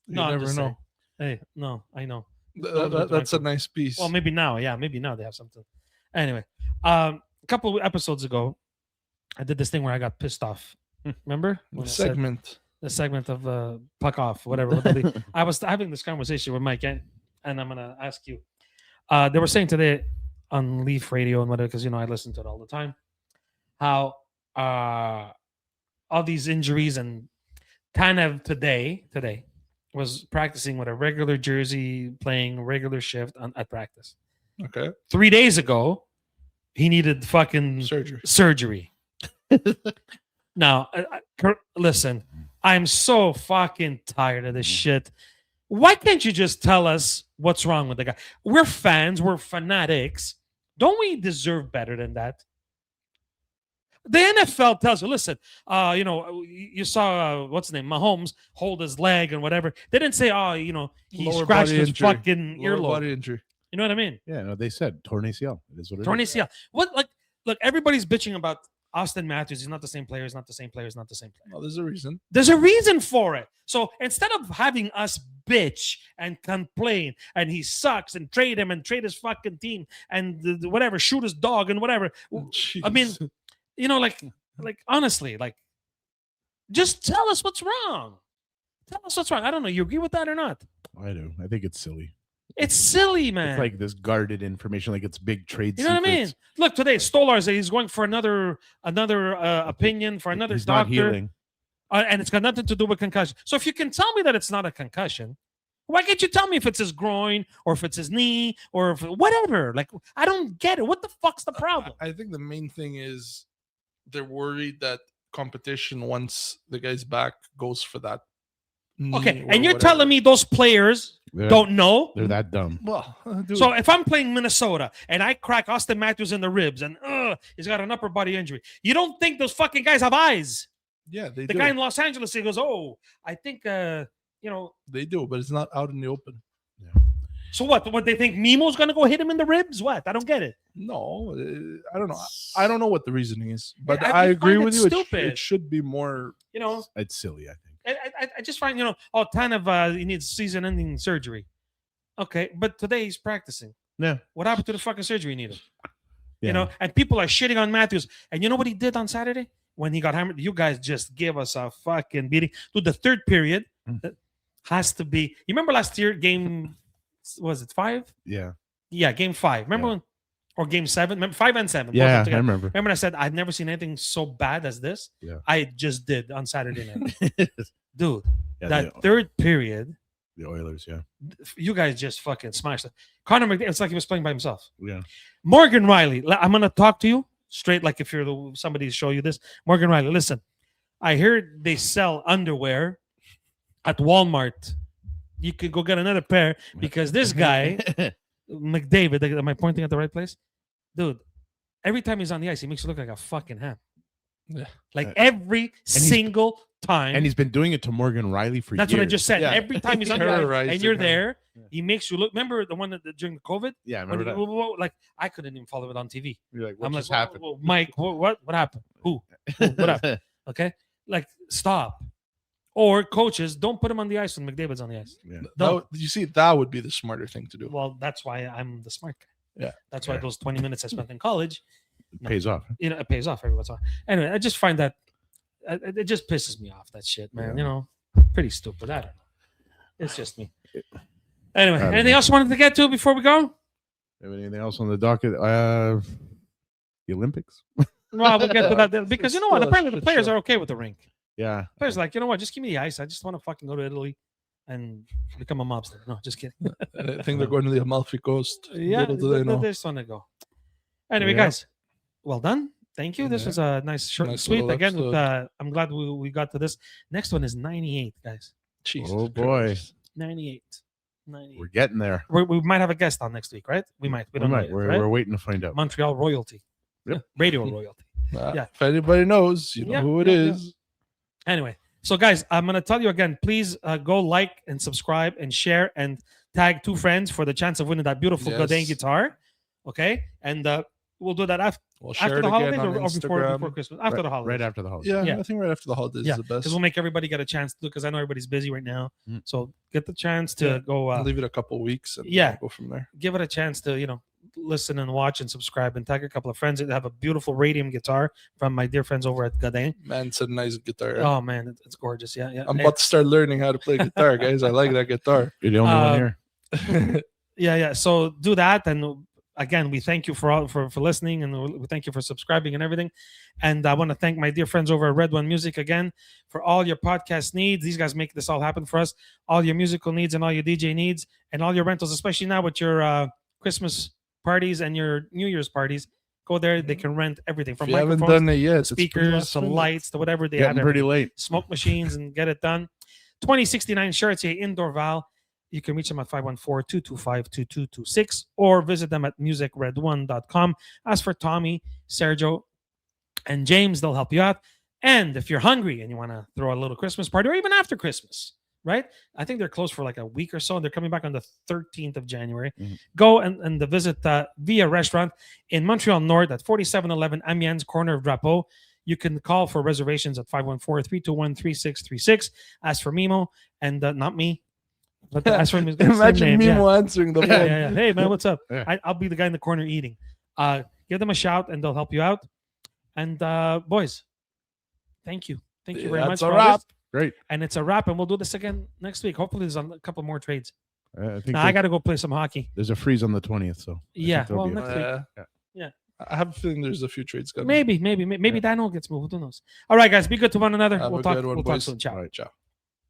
Speaker 3: You
Speaker 1: No, I'm
Speaker 3: never
Speaker 1: just
Speaker 3: know.
Speaker 1: saying. Hey, no, I know.
Speaker 3: That's a nice piece.
Speaker 1: Well, maybe now. Yeah, maybe now they have something. Anyway, a couple of episodes ago, I did this thing where I got pissed off. Remember? When I said the segment of Puck Off, whatever. I was having this conversation with Mike, and I'm going to ask you. They were saying today on Leaf Radio and whatever, because, you know, I listen to it all the time, how all these injuries, and Tanev today was practicing with a regular jersey, playing regular shift at practice.
Speaker 3: Okay.
Speaker 1: 3 days ago, he needed fucking surgery. Now, listen, I'm so fucking tired of this shit. Why can't you just tell us what's wrong with the guy? We're fans. We're fanatics. Don't we deserve better than that? The NFL tells you, listen, you know, you saw, what's his name, Mahomes hold his leg and whatever. They didn't say, he scratched his fucking earlobe.
Speaker 3: Body injury.
Speaker 1: You know what I mean?
Speaker 2: Yeah, no, they said torn ACL. It is what it
Speaker 1: Torn
Speaker 2: is.
Speaker 1: ACL. What, like, look, everybody's bitching about Austin Matthews. He's not the same player. He's not the same player. He's not the same player.
Speaker 3: Well, there's a reason.
Speaker 1: There's a reason for it. So instead of having us bitch and complain, and he sucks, and trade him and trade his fucking team and whatever, shoot his dog and whatever.
Speaker 3: Jeez.
Speaker 1: I mean, you know, like honestly, like, just tell us what's wrong. Tell us what's wrong. I don't know. You agree with that or not?
Speaker 2: I do. I think it's silly.
Speaker 1: It's silly, man.
Speaker 2: It's like this guarded information, like it's big trade.
Speaker 1: You know what I mean? Look, today Stolar said he's going for another opinion for another
Speaker 2: He's
Speaker 1: doctor,
Speaker 2: not healing.
Speaker 1: And it's got nothing to do with concussion. So if you can tell me that it's not a concussion, why can't you tell me if it's his groin or if it's his knee or if whatever? Like, I don't get it. What the fuck's the problem?
Speaker 3: I think the main thing is they're worried that competition, once the guy's back, goes for that.
Speaker 1: Okay, and you're telling me those players don't know.
Speaker 2: They're that dumb.
Speaker 3: Well, dude,
Speaker 1: So if I'm playing Minnesota and I crack Austin Matthews in the ribs and he's got an upper body injury, you don't think those fucking guys have eyes?
Speaker 3: yeah, they
Speaker 1: The
Speaker 3: do.
Speaker 1: guy in Los Angeles, he goes, "Oh, I think
Speaker 3: They do, but it's not out in the open.
Speaker 1: So what? What they think Mimo's gonna go hit him in the ribs? What? I don't get it.
Speaker 3: No, I don't know. I don't know what the reasoning is, but
Speaker 1: I
Speaker 3: I
Speaker 1: just
Speaker 3: agree
Speaker 1: find
Speaker 3: with
Speaker 1: it
Speaker 3: you.
Speaker 1: stupid.
Speaker 3: It should be more.
Speaker 2: It's silly, I think.
Speaker 1: I just find Tanev he needs season-ending surgery. Okay, but today he's practicing.
Speaker 2: Yeah.
Speaker 1: What happened to the fucking surgery he needed?
Speaker 2: Yeah.
Speaker 1: And people are shitting on Matthews. And you know what he did on Saturday when he got hammered? You guys just give us a fucking beating. Dude, the third period has to be. You remember last year, game, was it 5?
Speaker 2: Yeah.
Speaker 1: Yeah, game 5. Remember when? Or game 7? Remember 5 and 7?
Speaker 2: Yeah,
Speaker 1: both
Speaker 2: I remember.
Speaker 1: Remember I said I've never seen anything so bad as this?
Speaker 2: Yeah.
Speaker 1: I just did on Saturday night. Dude,
Speaker 2: Yeah,
Speaker 1: that third period,
Speaker 2: the Oilers, yeah.
Speaker 1: you guys just fucking smashed it. Connor McDavid, it's like he was playing by himself.
Speaker 2: Yeah.
Speaker 1: Morgan Riley, I'm going to talk to you straight like if you're somebody to show you this. Morgan Riley, listen, I heard they sell underwear at Walmart. You could go get another pair because this guy, McDavid, am I pointing at the right place? Dude, every time he's on the ice, he makes you look like a fucking ham.
Speaker 3: Yeah.
Speaker 1: Like every single time.
Speaker 2: And he's been doing it to Morgan Riley for
Speaker 1: That's
Speaker 2: years.
Speaker 1: what I just said.
Speaker 2: Yeah.
Speaker 1: Every time he's on the ice
Speaker 3: Terrorizing
Speaker 1: and you're
Speaker 3: him.
Speaker 1: there,
Speaker 2: Yeah.
Speaker 1: he makes you look. Remember the one during the COVID?
Speaker 2: Yeah, I
Speaker 1: When
Speaker 2: remember
Speaker 1: he-
Speaker 2: that.
Speaker 1: like I couldn't even follow it on TV.
Speaker 2: You're like, what
Speaker 1: I'm
Speaker 2: just
Speaker 1: like,
Speaker 2: happened?
Speaker 1: whoa, Mike, what happened? Who? What happened? Okay, like stop. Or coaches, don't put him on the ice when McDavid's on the ice.
Speaker 2: Yeah.
Speaker 3: You see, that would be the smarter thing to do.
Speaker 1: Well, that's why I'm the smart guy.
Speaker 3: Yeah.
Speaker 1: That's why
Speaker 2: Yeah.
Speaker 1: those 20 minutes I spent in college,
Speaker 2: It pays off.
Speaker 1: it pays off every once in a while. Anyway, I just find that it just pisses me off, that shit, man.
Speaker 2: Yeah.
Speaker 1: Pretty stupid. I don't know. It's just me. Anyway,
Speaker 2: I don't
Speaker 1: anything
Speaker 2: know.
Speaker 1: else you wanted to get to before we go?
Speaker 2: Have anything else on the docket? The Olympics?
Speaker 1: Well, we'll get to that because you know what?
Speaker 3: Still a
Speaker 1: Apparently the
Speaker 3: shit
Speaker 1: players
Speaker 3: show.
Speaker 1: are okay with the rink.
Speaker 2: Yeah.
Speaker 1: Players are like, you know what? Just give me the ice. I just want to fucking go to Italy and become a mobster. No, just kidding.
Speaker 3: I think they're going to the Amalfi Coast.
Speaker 1: Yeah,
Speaker 3: Little do they know.
Speaker 1: they just want to go. Anyway,
Speaker 2: Yeah.
Speaker 1: guys, well done. Thank you. This
Speaker 3: Yeah.
Speaker 1: was a nice, short, and
Speaker 3: Nice
Speaker 1: sweet.
Speaker 3: little
Speaker 1: Again,
Speaker 3: episode.
Speaker 1: I'm glad we got to this. Next one is 98, guys.
Speaker 3: Jesus
Speaker 2: Oh, boy.
Speaker 3: Christ.
Speaker 1: 98. 98.
Speaker 2: We're getting there.
Speaker 1: We might have a guest on next week, right? We might. We
Speaker 2: We
Speaker 1: don't know
Speaker 2: might.
Speaker 1: yet,
Speaker 2: We're,
Speaker 1: right?
Speaker 2: we're waiting to find out.
Speaker 1: Montreal royalty.
Speaker 2: Yep.
Speaker 1: Radio royalty. Yeah.
Speaker 3: If anybody knows, you know
Speaker 1: Yeah,
Speaker 3: who it
Speaker 1: yeah,
Speaker 3: is.
Speaker 1: Anyway, so guys, I'm going to tell you again, please go like and subscribe and share and tag 2 friends for the chance of winning that beautiful
Speaker 3: Yes.
Speaker 1: Godin guitar. Okay? And we'll do that after
Speaker 3: We'll share
Speaker 1: the
Speaker 3: it again
Speaker 1: holidays
Speaker 3: on
Speaker 1: or
Speaker 3: Instagram.
Speaker 1: before Christmas? After the holidays.
Speaker 2: Right after the holidays.
Speaker 3: Yeah,
Speaker 1: Yeah.
Speaker 3: I think right after the holidays
Speaker 1: Yeah,
Speaker 3: is the best.
Speaker 1: because we'll make everybody get a chance to, because I know everybody's busy right now.
Speaker 2: Mm.
Speaker 1: So get the chance to
Speaker 3: Yeah.
Speaker 1: go
Speaker 3: Leave it a couple weeks and
Speaker 1: yeah.
Speaker 3: go from there.
Speaker 1: give it a chance to, listen and watch and subscribe and tag a couple of friends that have a beautiful radium guitar from my dear friends over at Godin.
Speaker 3: Man, it's a nice guitar.
Speaker 1: Oh man, it's gorgeous. Yeah, yeah.
Speaker 3: I'm about to start learning how to play guitar, guys. I like that guitar.
Speaker 2: You're the only one here.
Speaker 1: Yeah. So do that, and again, we thank you for listening, and we thank you for subscribing and everything. And I want to thank my dear friends over at Red One Music again for all your podcast needs. These guys make this all happen for us. All your musical needs and all your DJ needs and all your rentals, especially now with your Christmas parties and your New Year's parties. Go there; they can rent everything
Speaker 3: If
Speaker 1: from
Speaker 3: you haven't
Speaker 1: microphones,
Speaker 3: done it yet, it's pretty
Speaker 1: speakers,
Speaker 3: last
Speaker 1: to
Speaker 3: minute.
Speaker 1: lights, to whatever they
Speaker 2: Getting
Speaker 1: have.
Speaker 2: pretty
Speaker 1: everything.
Speaker 2: late.
Speaker 1: Smoke machines and get it done. 2069 Chartier Indoor Val. You can reach them at 514-225-2226 or visit them at musicred1.com. As for Tommy, Sergio, and James, they'll help you out. And if you're hungry and you want to throw a little Christmas party or even after Christmas, right? I think they're closed for like a week or so. They're coming back on the 13th of January.
Speaker 2: Mhm.
Speaker 1: Go and visit Via Restaurant in Montreal North at 4711 Amiens, corner of Drapeau. You can call for reservations at 514-321-3636. As for Mimo, and not me, but as for Mimo,
Speaker 3: Imagine Mimo answering the phone.
Speaker 1: yeah. Hey, man, what's up?
Speaker 2: Yeah.
Speaker 1: I'll be the guy in the corner eating. Give them a shout, and they'll help you out. And boys, thank you. Thank you very much.
Speaker 3: That's a
Speaker 1: for all this.
Speaker 3: wrap.
Speaker 2: Great.
Speaker 1: And it's a wrap, and we'll do this again next week. Hopefully, there's a couple more trades.
Speaker 2: I think
Speaker 1: Now, I got to go play some hockey.
Speaker 2: there's a freeze on the 20th, so I
Speaker 1: Yeah,
Speaker 2: think there'll
Speaker 1: well,
Speaker 2: be a-
Speaker 1: next week.
Speaker 3: Yeah.
Speaker 1: Yeah.
Speaker 3: I have a feeling there's a few trades coming.
Speaker 1: Maybe Daniel gets moved. Who knows? All right, guys, be good to one another.
Speaker 3: Have
Speaker 1: We'll
Speaker 3: a
Speaker 1: talk.
Speaker 3: good one,
Speaker 1: We'll talk
Speaker 3: boys.
Speaker 1: soon. Ciao.
Speaker 2: All right.
Speaker 3: Ciao.